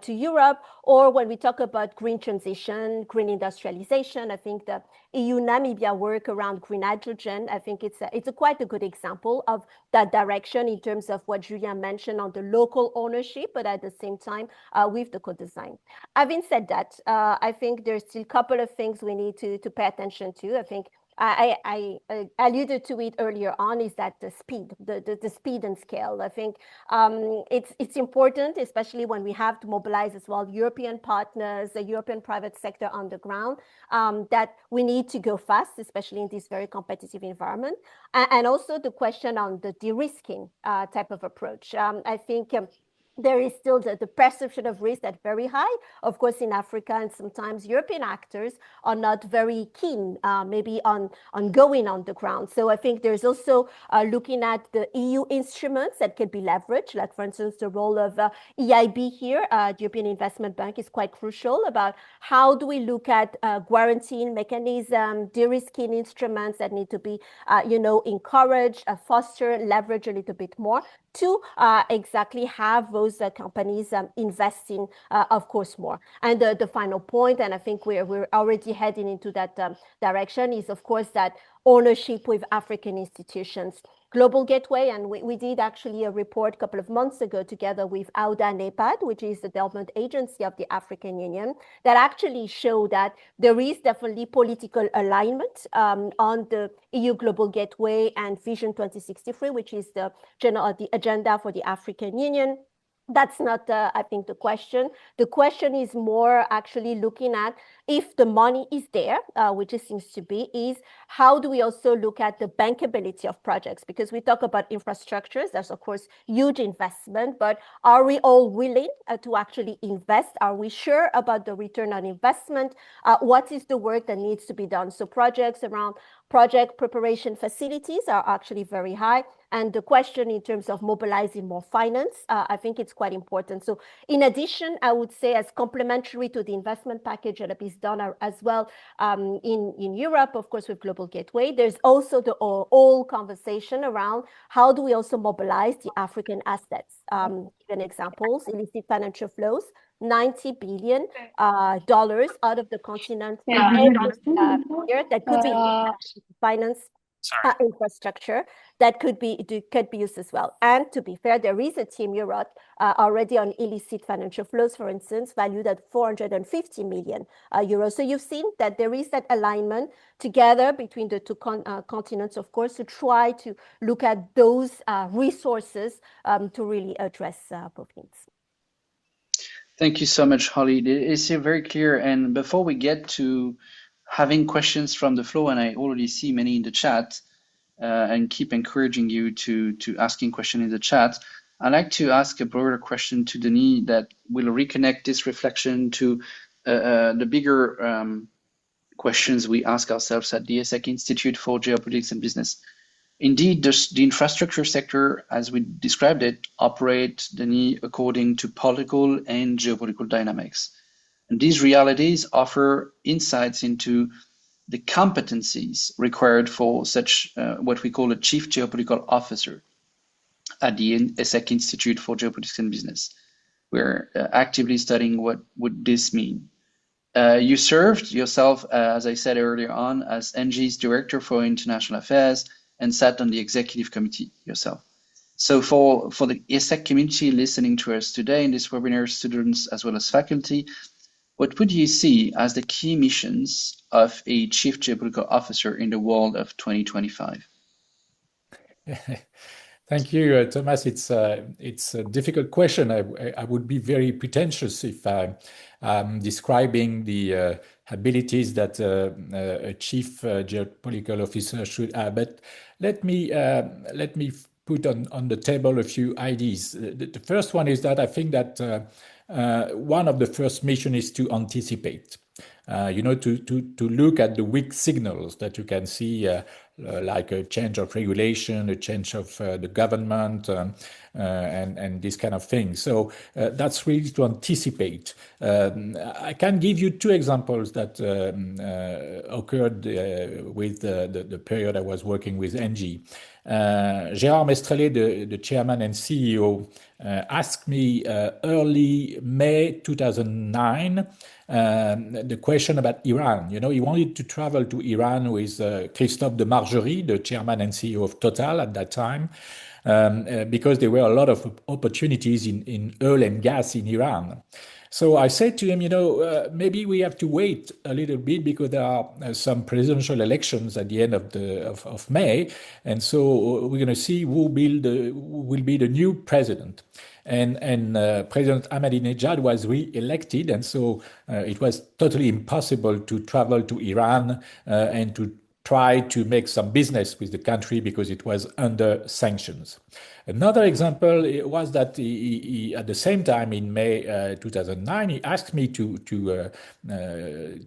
to Europe. Or when we talk about green transition, green industrialization, I think the EU-Namibia work around green hydrogen, I think it's quite a good example of that direction in terms of what Julien mentioned on the local ownership, but at the same time with the co-design. Having said that, I think there's still a couple of things we need to pay attention to. I think I alluded to it earlier on, is that the speed and scale. I think it's important, especially when we have to mobilize as well European partners, the European private sector on the ground, that we need to go fast, especially in this very competitive environment. And also the question on the de-risking type of approach. I think there is still the perception of risk that's very high, of course, in Africa, and sometimes European actors are not very keen, maybe on going on the ground. So I think there's also looking at the EU instruments that can be leveraged, like, for instance, the role of EIB here, the European Investment Bank, is quite crucial about how do we look at guaranteeing mechanism, de-risking instruments that need to be, encouraged, foster, leverage a little bit more to exactly have those companies investing, of course, more. And the final point, and I think we're already heading into that direction, is, of course, that ownership with African institutions. Global Gateway, and we did actually a report a couple of months ago together with AUDA NEPAD, which is the development agency of the African Union, that actually showed that there is definitely political alignment on the EU Global Gateway and Vision 2063, which is the agenda for the African Union. That's not, I think, the question. The question is more actually looking at, if the money is there, which it seems to be, is how do we also look at the bankability of projects? Because we talk about infrastructures, there's, of course, huge investment, but are we all willing to actually invest? Are we sure about the return on investment? What is the work that needs to be done? So projects around project preparation facilities are actually very high. And the question in terms of mobilizing more finance, I think it's quite important. So in addition, I would say, as complementary to the investment package that is done as well in Europe, of course, with Global Gateway, there's also the whole conversation around how do we also mobilize the African assets. Even examples, illicit financial flows, $90 billion out of the continent every year that could be finance infrastructure that could be used as well. And to be fair, there is a team Europe already on illicit financial flows, for instance, valued at 450 million euros. So you've seen that there is that alignment together between the two continents, of course, to try to look at those resources to really address both needs. Thank you so much, Holly. It's very clear. And before we get to having questions from the floor, and I already see many in the chat, and keep encouraging you to asking questions in the chat, I'd like to ask a broader question to Denis that will reconnect this reflection to the bigger questions we ask ourselves at the ESSEC Institute for Geopolitics and Business. Indeed, the infrastructure sector, as we described it, operates, Denis, according to political and geopolitical dynamics. And these realities offer insights into the competencies required for such what we call a chief geopolitical officer at the ESSEC Institute for Geopolitics and Business. We're actively studying what would this mean. You served yourself, as I said earlier on, as Engie's Director for International Affairs and sat on the executive committee yourself. So for the ESSEC community listening to us today in this webinar, students as well as faculty, what would you see as the key missions of a chief geopolitical officer in the world of 2025? Thank you, Thomas. It's a difficult question. I would be very pretentious if I'm describing the abilities that a chief geopolitical officer should have. But let me put on the table a few ideas. The first one is that I think that one of the first mission is to anticipate. To look at the weak signals that you can see, like a change of regulation, a change of the government, and this kind of thing. So that's really to anticipate. I can give you two examples that occurred with the period I was working with Engie. Gérard Mestrallet, the chairman and CEO, asked me early May 2009 the question about Iran. He wanted to travel to Iran with Christophe de Margerie, the chairman and CEO of Total at that time, because there were a lot of opportunities in oil and gas in Iran. So I said to him, maybe we have to wait a little bit because there are some presidential elections at the end of May, and so we're going to see who will be the new president. And President Ahmadinejad was re-elected, and so it was totally impossible to travel to Iran and to try to make some business with the country because it was under sanctions. Another example was that he at the same time in May 2009, he asked me to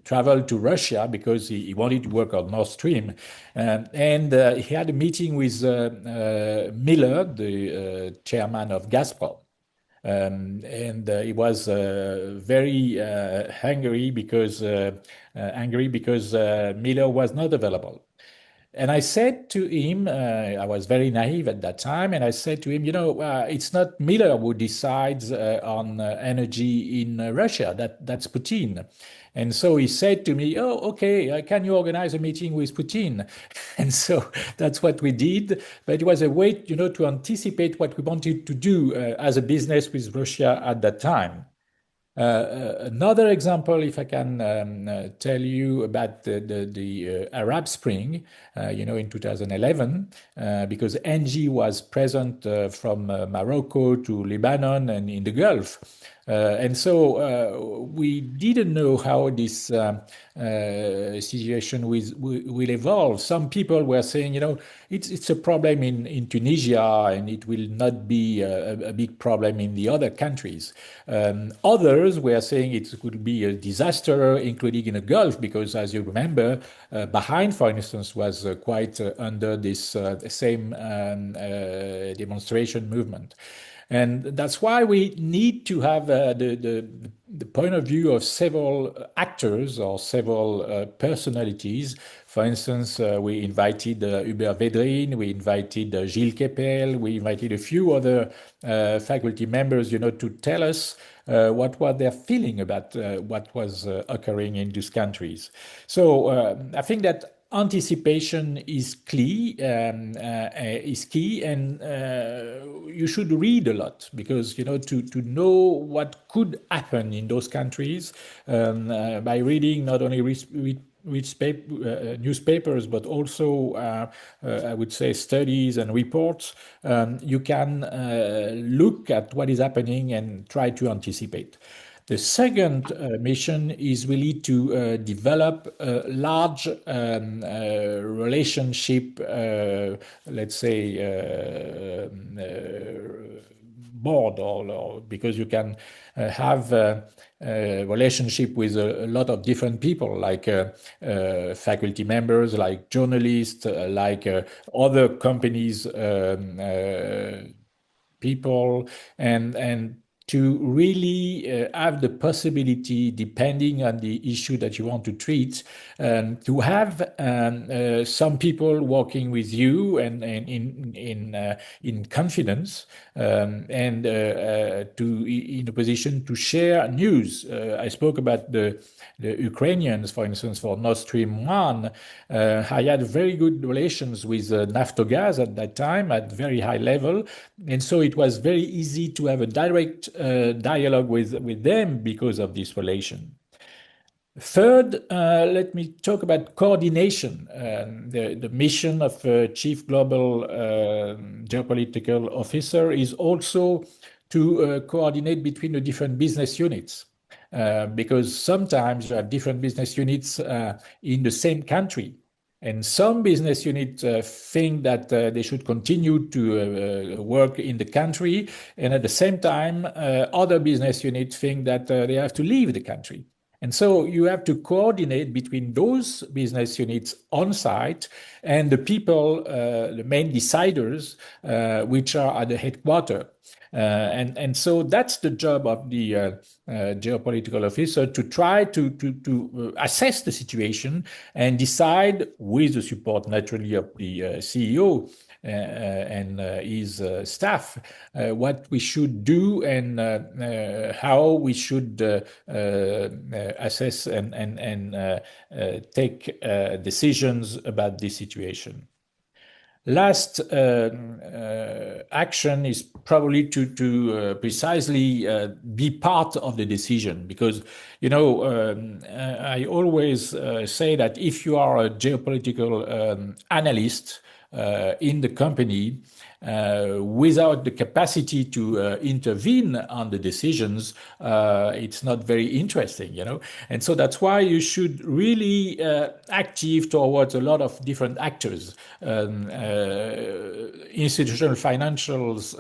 travel to Russia because he wanted to work on Nord Stream. And he had a meeting with Miller, the chairman of Gazprom. And he was very angry because Miller was not available. And I said to him, I was very naive at that time, and I said to him, it's not Miller who decides on energy in Russia, that's Putin. And so he said to me, oh, okay, can you organize a meeting with Putin? And so that's what we did. But it was a way, to anticipate what we wanted to do as a business with Russia at that time. Another example, if I can tell you about the Arab Spring, in 2011, because Engie was present from Morocco to Lebanon and in the Gulf. And so we didn't know how this situation will evolve. Some people were saying, it's a problem in Tunisia and it will not be a big problem in the other countries. Others were saying it could be a disaster, including in the Gulf, because as you remember, Bahrain, for instance, was quite under this same demonstration movement. And that's why we need to have the point of view of several actors or several personalities. For instance, we invited Hubert Védrine, we invited Gilles Kepel, we invited a few other faculty members, to tell us what was their feeling about what was occurring in these countries. So I think that anticipation is key, and you should read a lot because to know what could happen in those countries by reading not only newspapers but also I would say studies and reports. You can look at what is happening and try to anticipate. The second mission is really to develop a large relationship, let's say, board, or because you can have a relationship with a lot of different people, like faculty members, like journalists, like other companies, people, and to really have the possibility, depending on the issue that you want to treat, to have some people working with you and in confidence, and in a position to share news. I spoke about the Ukrainians, for instance, for Nord Stream 1. I had very good relations with Naftogaz at that time at very high level, and so it was very easy to have a direct dialogue with them because of this relation. Third, let me talk about coordination. The mission of Chief Global Geopolitical Officer is also to coordinate between the different business units. Because sometimes you have different business units in the same country. And some business units think that they should continue to work in the country. And at the same time, other business units think that they have to leave the country. And so you have to coordinate between those business units on site and the people, the main deciders, which are at the headquarters. And so that's the job of the geopolitical officer, to try to assess the situation and decide, with the support naturally of the CEO and his staff, what we should do and how we should assess and take decisions about this situation. last action is probably to precisely be part of the decision, because I always say that if you are a geopolitical analyst in the company, without the capacity to intervene on the decisions, it's not very interesting, And so that's why you should really active towards a lot of different actors, institutional financials,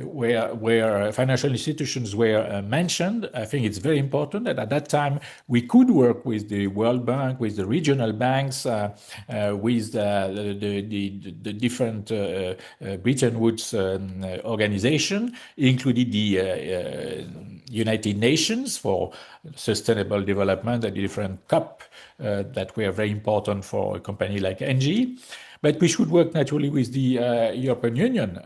where financial institutions were mentioned. I think it's very important that at that time we could work with the World Bank, with the regional banks, with the different Bretton Woods organization, including the United Nations for Sustainable Development and the different COP that were very important for a company like Engie. But we should work naturally with the European Union,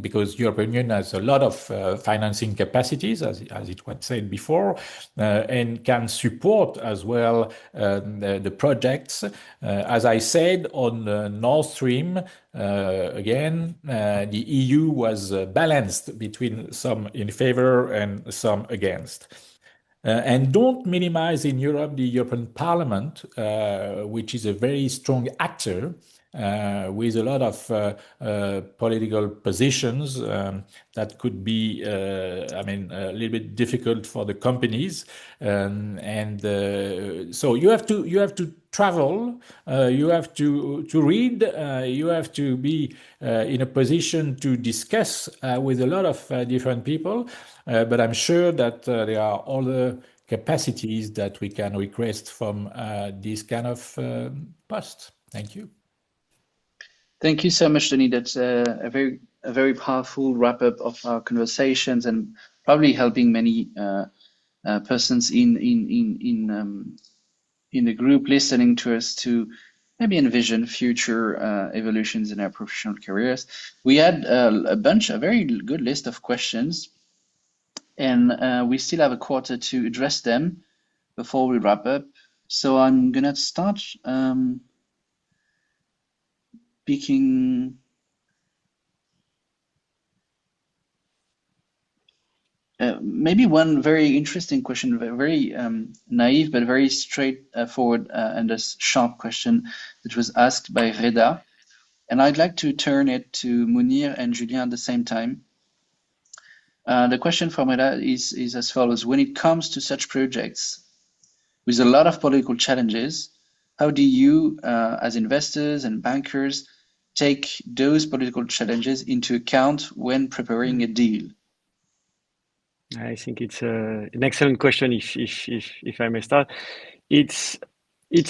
because European Union has a lot of financing capacities, as it was said before, and can support as well the projects. As I said, on Nord Stream, again, the EU was balanced between some in favor and some against. And don't minimize in Europe the European Parliament, which is a very strong actor, with a lot of political positions that could be, a little bit difficult for the companies, so you have to travel, you have to read, you have to be in a position to discuss with a lot of different people, but I'm sure that there are other capacities that we can request from this kind of post. Thank you. Thank you so much, Denis. That's a very powerful wrap up of our conversations, and probably helping many persons in the group listening to us to maybe envision future evolutions in our professional careers. We had a very good list of questions, and we still have a quarter to address them before we wrap up. So I'm gonna start picking maybe one very interesting question, very naive but very straightforward and a sharp question that was asked by Reda, and I'd like to turn it to Mounir and Julien at the same time. The question from Reda is as follows: when it comes to such projects with a lot of political challenges, how do you, as investors and bankers, take those political challenges into account when preparing a deal? I think it's an excellent question. If I may start, it's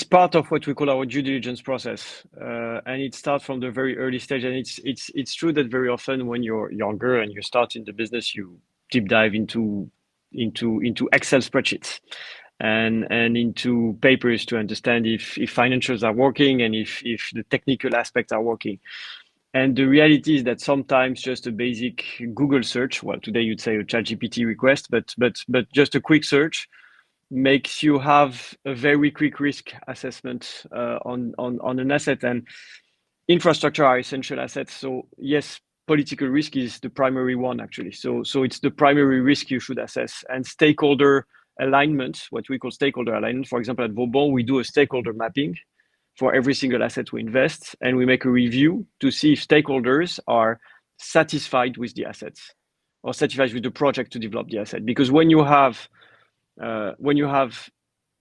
part of what we call our due diligence process, and it starts from the very early stage. And it's true that very often when you're younger and you start in the business, you deep dive into Excel spreadsheets and into papers to understand if financials are working and if the technical aspects are working. And the reality is that sometimes just a basic Google search, well, today you'd say a ChatGPT request, but just a quick search makes you have a very quick risk assessment on an asset. And infrastructure are essential assets. So yes, political risk is the primary one, actually. So it's the primary risk you should assess. And stakeholder alignment, what we call stakeholder alignment, for example, at Vauban, we do a stakeholder mapping for every single asset we invest, and we make a review to see if stakeholders are satisfied with the assets or satisfied with the project to develop the asset. Because when you have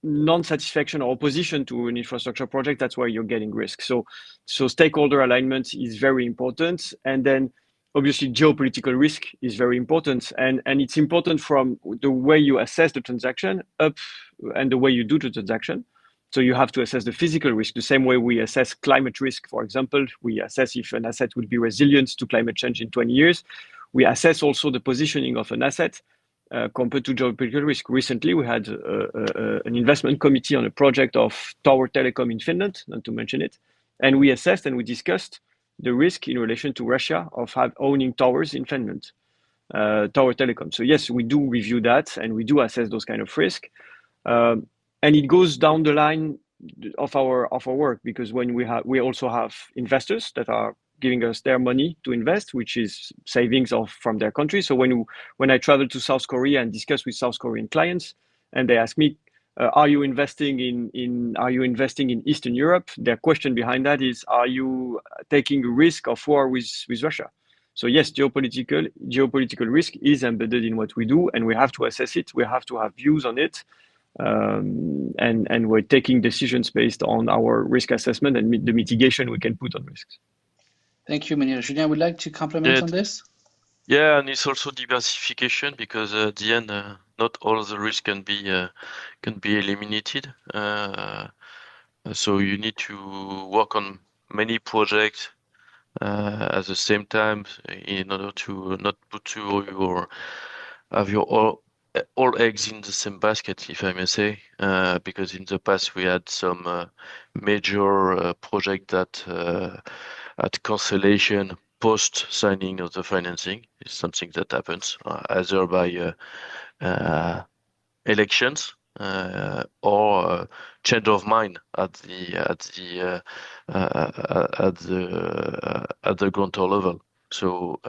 non-satisfaction or opposition to an infrastructure project, that's where you're getting risk. So stakeholder alignment is very important, and then obviously geopolitical risk is very important, and it's important from the way you assess the transaction up and the way you do the transaction. So you have to assess the physical risk the same way we assess climate risk. For example, we assess if an asset will be resilient to climate change in 20 years. We assess also the positioning of an asset compared to geopolitical risk. Recently, we had an investment committee on a project of tower telecom in Finland, not to mention it. And we assessed and we discussed the risk in relation to Russia of owning towers in Finland, tower telecom. So yes, we do review that and we do assess those kind of risk. And it goes down the line our work, because when we also have investors that are giving us their money to invest, which is savings from their country. So when I travel to South Korea and discuss with South Korean clients, and they ask me, are you investing in Eastern Europe? Their question behind that is, are you taking a risk of war with Russia? So yes, geopolitical risk is embedded in what we do, and we have to assess it. We have to have views on it. And we're taking decisions based on our risk assessment and the mitigation we can put on risks. Thank you, Mounir. Julien, would like to comment on this? Yeah, and it's also diversification, because at the end, not all of the risk can be eliminated. So you need to work on many projects at the same time in order to not put all eggs in the same basket, if I may say, because in the past we had some major project that at cancellation post signing of the financing. Is something that happens either by elections or change of mind at the grantor level. So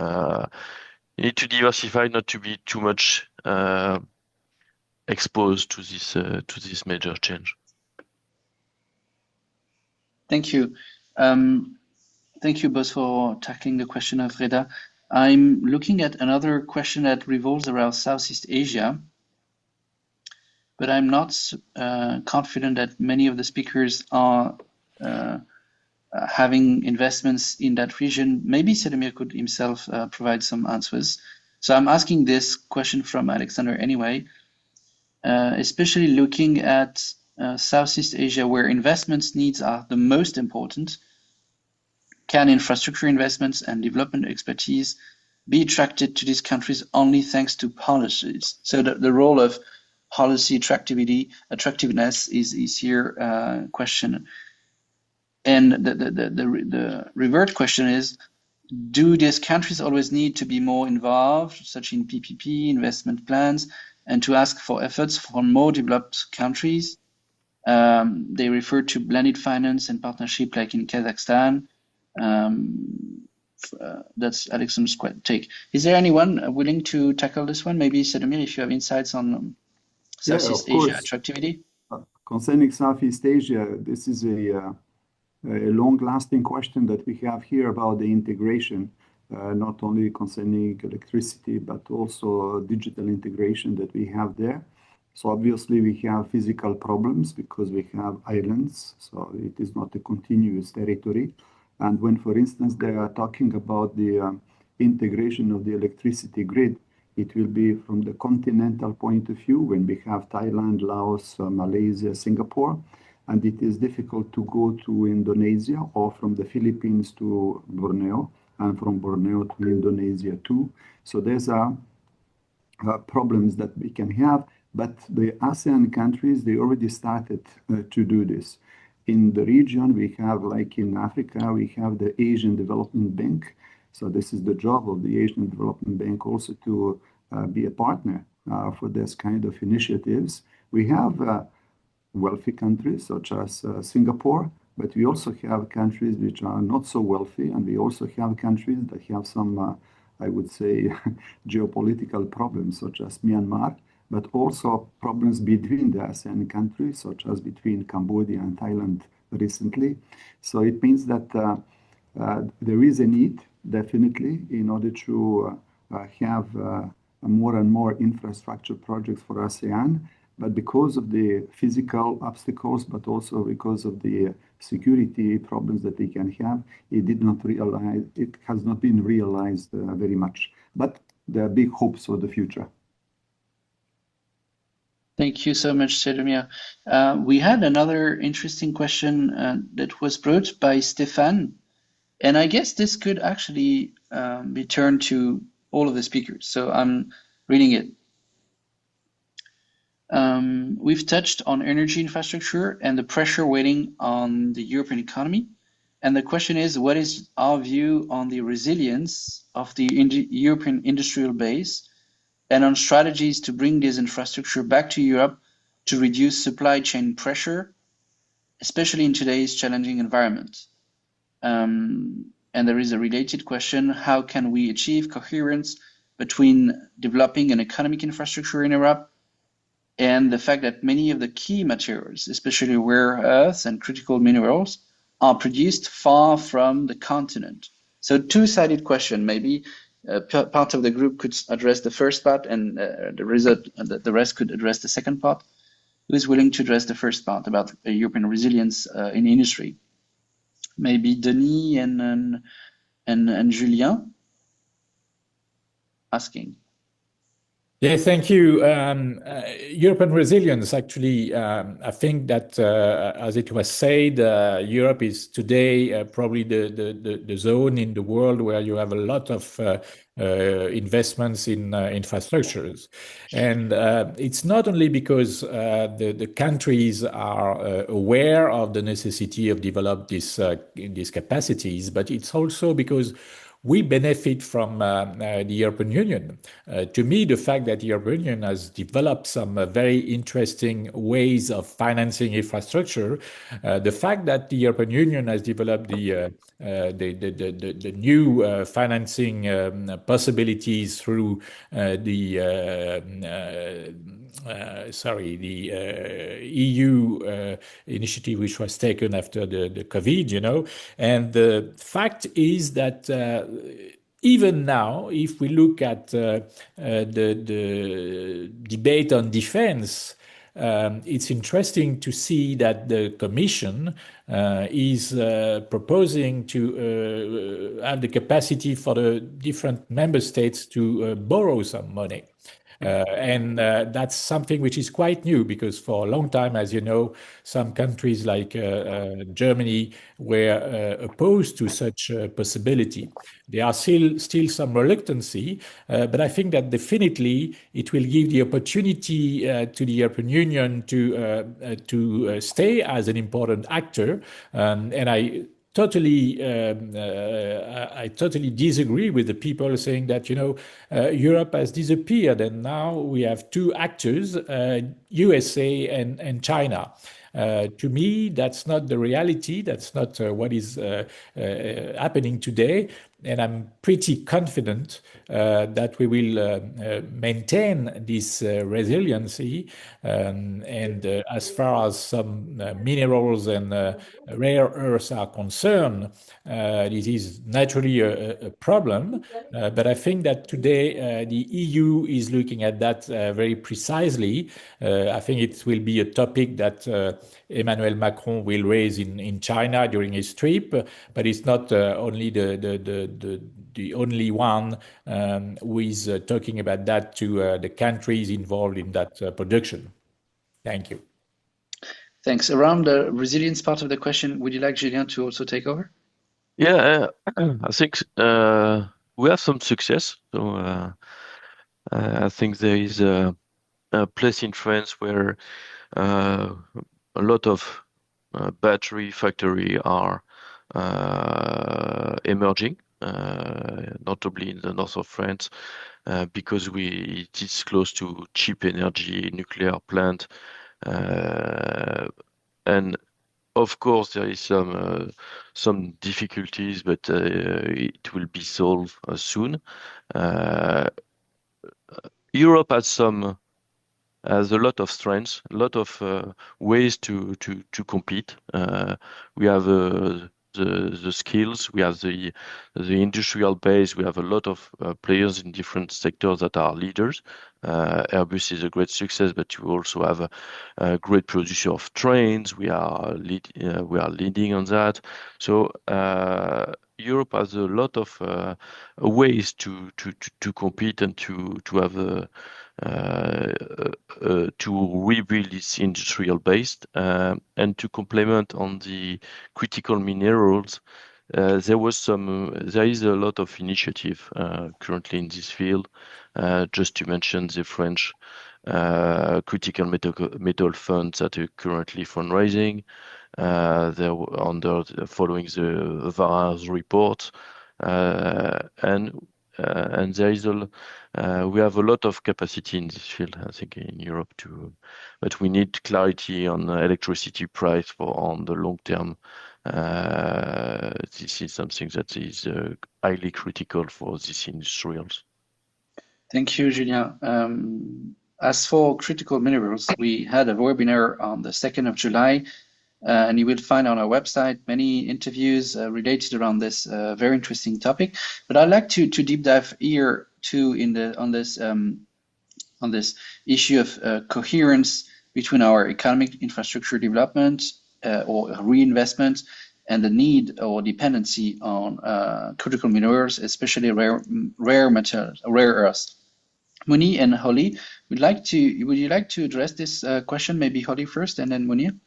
you need to diversify, not to be too much exposed to this major change. Thank you. Thank you both for tackling the question of Reda. I'm looking at another question that revolves around Southeast Asia, but I'm not confident that many of the speakers are having investments in that region. Maybe Cédomir could himself provide some answers. So I'm asking this question from Alexander anyway, especially looking at Southeast Asia, where investments needs are the most important. Can infrastructure investments and development expertise be attracted to these countries only thanks to policies? So the role of policy attractiveness is here question. And the revert question is, do these countries always need to be more involved, such in PPP, investment plans, and to ask for efforts from more developed countries? They refer to blended finance and partnership like in Kazakhstan. That's Alexander's take. Is there anyone willing to tackle this one? Maybe Cédomir, if you have insights on Southeast Asia attractivity. Concerning Southeast Asia, this is a long-lasting question that we have here about the integration, not only concerning electricity, but also digital integration that we have there. So obviously we have physical problems because we have islands, so it is not a continuous territory. And when, for instance, they are talking about the integration of the electricity grid, it will be from the continental point of view when we have Thailand, Laos, Malaysia, Singapore, and it is difficult to go to Indonesia or from the Philippines to Borneo and from Borneo to Indonesia too. So there's problems that we can have, but the ASEAN countries, they already started to do this. In the region, we have, like in Africa, we have the Asian Development Bank. So this is the job of the Asian Development Bank also to be a partner for this kind of initiatives. We have wealthy countries such as Singapore, but we also have countries which are not so wealthy, and we also have countries that have some, I would say, geopolitical problems such as Myanmar, but also problems between the ASEAN countries, such as between Cambodia and Thailand recently. So it means that there is a need, definitely, in order to have more and more infrastructure projects for ASEAN. But because of the physical obstacles, but also because of the security problems that they can have, it has not been realized very much. But there are big hopes for the future. Thank you so much, Cédomir. We had another interesting question that was brought by Stéphane, and I guess this could actually be turned to all of the speakers. So I'm reading it. We've touched on energy infrastructure and the pressure weighing on the European economy. And the question is, what is our view on the resilience of the European industrial base and on strategies to bring this infrastructure back to Europe to reduce supply chain pressure especially in today's challenging environment. And there is a related question: how can we achieve coherence between developing an economic infrastructure in Europe and the fact that many of the key materials, especially rare earths and critical minerals, are produced far from the continent? So two-sided question. Maybe part of the group could address the first part, and the rest could address the second part. Who is willing to address the first part about European resilience in industry? Maybe Denis and Julien asking. Yeah, thank you. European resilience, actually, I think that, as it was said, Europe is today probably the zone in the world where you have a lot of investments in infrastructures. And it's not only because the countries are aware of the necessity of develop these capacities, but it's also because we benefit from the European Union. To me, the fact that the European Union has developed some very interesting ways of financing infrastructure, the fact that the European Union has developed the new financing possibilities through the EU initiative, which was taken after the COVID, you know. And the fact is that even now, if we look at the debate on defense, it's interesting to see that the Commission is proposing to have the capacity for the different member states to borrow some money. And that's something which is quite new, because for a long time, as you know, some countries like Germany were opposed to such a possibility. There are still some reluctancy, but I think that definitely it will give the opportunity to the European Union to stay as an important actor. And I totally disagree with the people saying that, you know, Europe has disappeared and now we have two actors, USA and China. To me, that's not the reality. That's not what is happening today. And I'm pretty confident that we will maintain this resiliency. And as far as some minerals and rare earths are concerned, this is naturally a problem. But I think that today the EU is looking at that very precisely. I think it will be a topic that Emmanuel Macron will raise in China during his trip, but it's not only the only one who is talking about that to the countries involved in that production. Thank you. Thanks. Around the resilience part of the question, would you like Julien to also take over? Yeah, I think we have some success. So I think there is a place in France where a lot of battery factories are emerging, notably in the north of France, because it is close to cheap energy, nuclear plant, and of course there is some difficulties, but it will be solved soon. Europe has a lot of strengths, a lot of ways to compete. We have the skills, we have the industrial base, we have a lot of players in different sectors that are leaders. Airbus is a great success, but you also have a great producer of trains. We are leading on that. So Europe has a lot of ways to compete and to have to rebuild its industrial base, and to complement on the critical minerals. There is a lot of initiative currently in this field. Just to mention the French critical metal funds that are currently fundraising. They're following the VARA's report, and there is We have a lot of capacity in this field, I think, in Europe too, but we need clarity on electricity price on the long term. This is something that is highly critical for these industrials. Thank you, Julien. As for critical minerals, we had a webinar on the 2nd of July, and you will find on our website many interviews related around this very interesting topic. But I'd like to deep dive here too on this issue of coherence between our economic infrastructure development or reinvestment and the need or dependency on critical minerals, especially rare materials, rare earths. Mounir and Holly, would you like to address this question? Maybe Holly first, and then Mounir.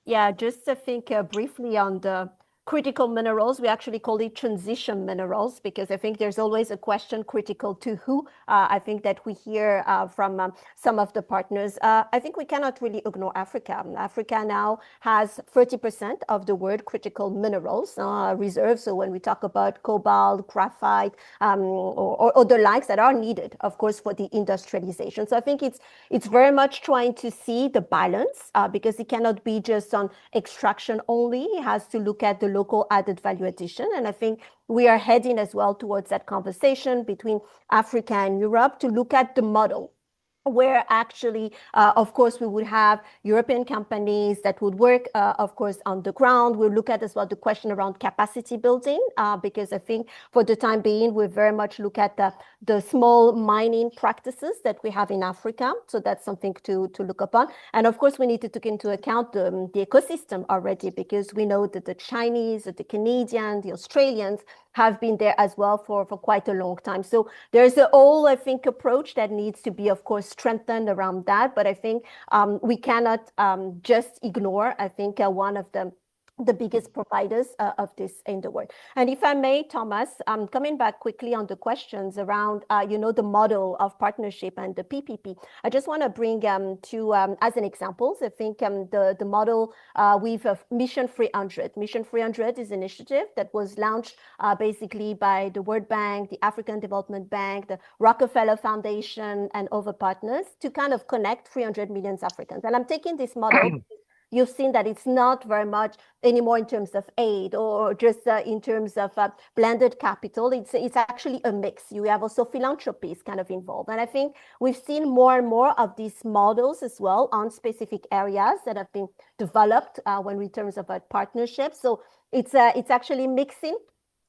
Yeah, just to think briefly on the critical minerals. We actually call it transition minerals because I think there's always a question critical to who. I think that we hear from some of the partners. I think we cannot really ignore Africa. Africa now has 30% of the world critical minerals reserves. So when we talk about cobalt, graphite, or the likes that are needed, of course, for the industrialization. So I think it's very much trying to see the balance because it cannot be just on extraction only. It has to look at the local added value addition. And I think we are heading as well towards that conversation between Africa and Europe to look at the model where actually, of course, we would have European companies that would work, of course, on the ground. We'll look at as well the question around capacity building, because I think for the time being, we very much look at the small mining practices that we have in Africa. So that's something to look upon. And of course, we need to take into account the ecosystem already, because we know that the Chinese, the Canadians, the Australians have been there as well for quite a long time. So there's a whole, I think, approach that needs to be, of course, strengthened around that. But I think we cannot just ignore, I think, one of the biggest providers of this in the world. And if I may, Thomas, coming back quickly on the questions around, the model of partnership and the PPP, I just want to bring to, as an example, I think the model with Mission 300. Mission 300 is an initiative that was launched basically by the World Bank, the African Development Bank, the Rockefeller Foundation, and other partners to kind of connect 300 million Africans. And I'm taking this model. You've seen that it's not very much anymore in terms of aid or just in terms of blended capital. It's actually a mix. You have also philanthropies kind of involved. And I think we've seen more and more of these models as well on specific areas that have been developed when in terms of partnerships. So it's actually mixing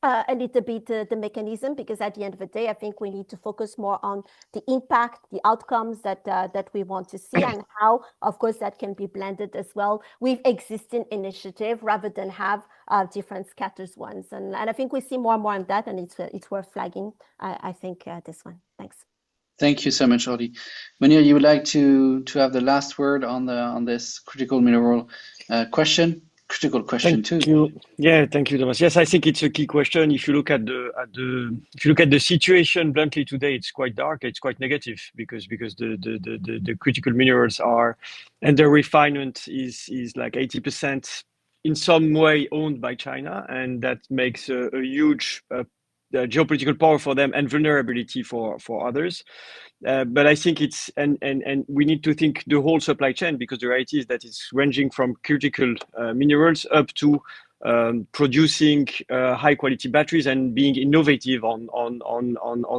a little bit the mechanism, because at the end of the day, I think we need to focus more on the impact, the outcomes that we want to see, and how, of course, that can be blended as well with existing initiative rather than have different scattered ones. And I think we see more and more on that, and it's worth flagging, I think, this one. Thanks. Thank you so much, Holly. Mounir, you would like to have the last word on this critical mineral question? Critical question too. Yeah, thank you, Thomas. Yes, I think it's a key question. If you look at the situation bluntly today, it's quite dark. It's quite negative because the critical minerals are, and the refinement is like 80% in some way owned by China, and that makes a huge geopolitical power for them and vulnerability for others. But I think it's and we need to think the whole supply chain, because the reality is that it's ranging from critical minerals up to producing high quality batteries and being innovative on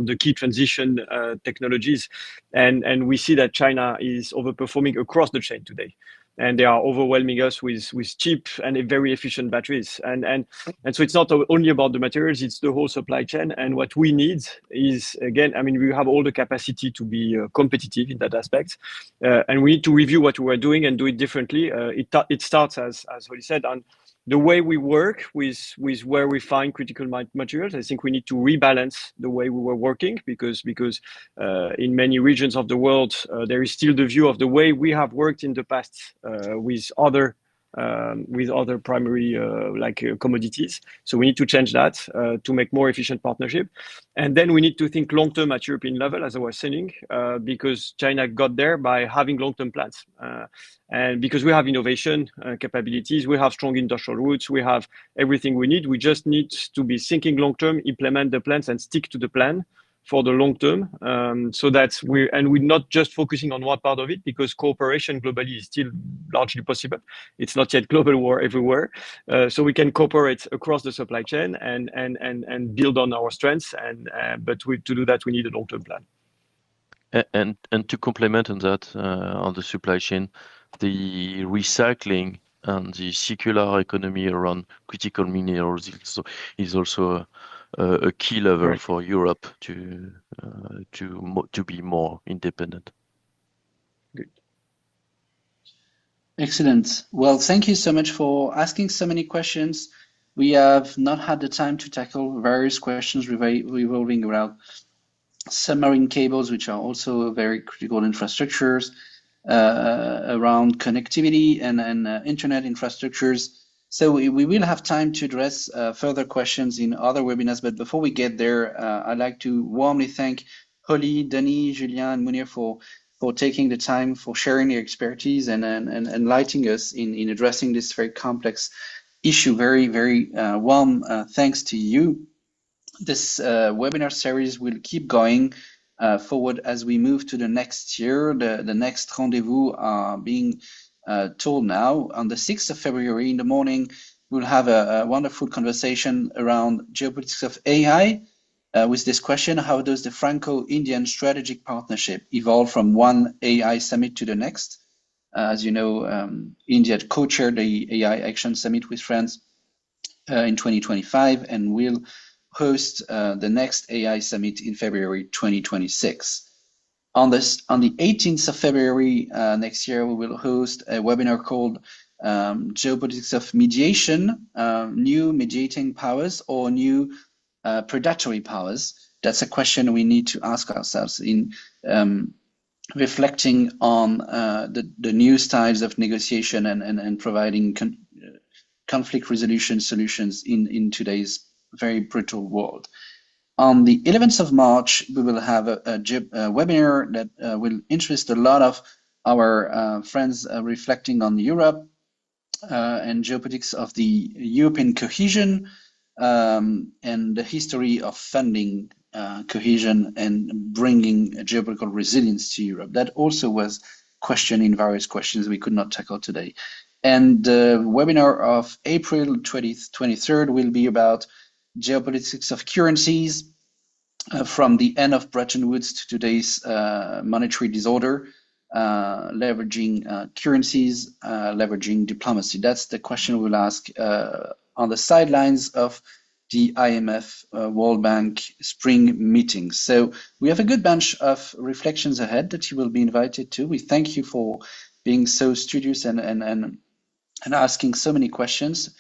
the key transition technologies. And we see that China is overperforming across the chain today. And they are overwhelming us with cheap and very efficient batteries. And so it's not only about the materials, it's the whole supply chain. And what we need is, again, I mean, we have all the capacity to be competitive in that aspect. And we need to review what we are doing and do it differently. It starts, as Holly said, on the way we work with where we find critical materials. I think we need to rebalance the way we were working because in many regions of the world, there is still the view of the way we have worked in the past with other primary commodities. So we need to change that to make more efficient partnership. And then we need to think long-term at European level, as I was saying, because China got there by having long-term plans. And because we have innovation capabilities, we have strong industrial roots, we have everything we need. We just need to be thinking long-term, implement the plans and stick to the plan for the long term, so that we're not just focusing on one part of it, because cooperation globally is still largely possible. It's not yet global war everywhere, so we can cooperate across the supply chain and build on our strengths. But to do that, we need a long-term plan. And to complement on that, on the supply chain, the recycling and the circular economy around critical minerals is also a key lever for Europe to be more independent. Good. Excellent. Well, thank you so much for asking so many questions. We have not had the time to tackle various questions revolving around submarine cables, which are also very critical infrastructures, around connectivity and internet infrastructures. So we will have time to address further questions in other webinars. But before we get there, I'd like to warmly thank Holly, Denis, Julien, and Mounir for taking the time, for sharing your expertise and enlightening us in addressing this very complex issue. Very, very warm thanks to you. This webinar series will keep going forward as we move to the next year. The next rendezvous are being told now. On the 6th of February in the morning, we'll have a wonderful conversation around geopolitics of AI with this question: how does the Franco-Indian strategic partnership evolve from one AI summit to the next? As you know, India co-chaired the AI Action Summit with France in 2025 and will host the next AI Summit in February 2026. On the 18th of February next year, we will host a webinar called Geopolitics of Mediation, New Mediating Powers or New Predatory Powers. That's a question we need to ask ourselves in reflecting on the new styles of negotiation and providing conflict resolution solutions in today's very brutal world. On the 11th of March, we will have a webinar that will interest a lot of our friends reflecting on Europe and geopolitics of the European cohesion and the history of funding cohesion and bringing geopolitical resilience to Europe. That also was questioned in various questions we could not tackle today. And the webinar of April 23rd will be about geopolitics of currencies from the end of Bretton Woods to today's monetary disorder, leveraging currencies, leveraging diplomacy. That's the question we'll ask on the sidelines of the IMF World Bank spring meetings. So we have a good bunch of reflections ahead that you will be invited to. We thank you for being so studious and asking so many questions.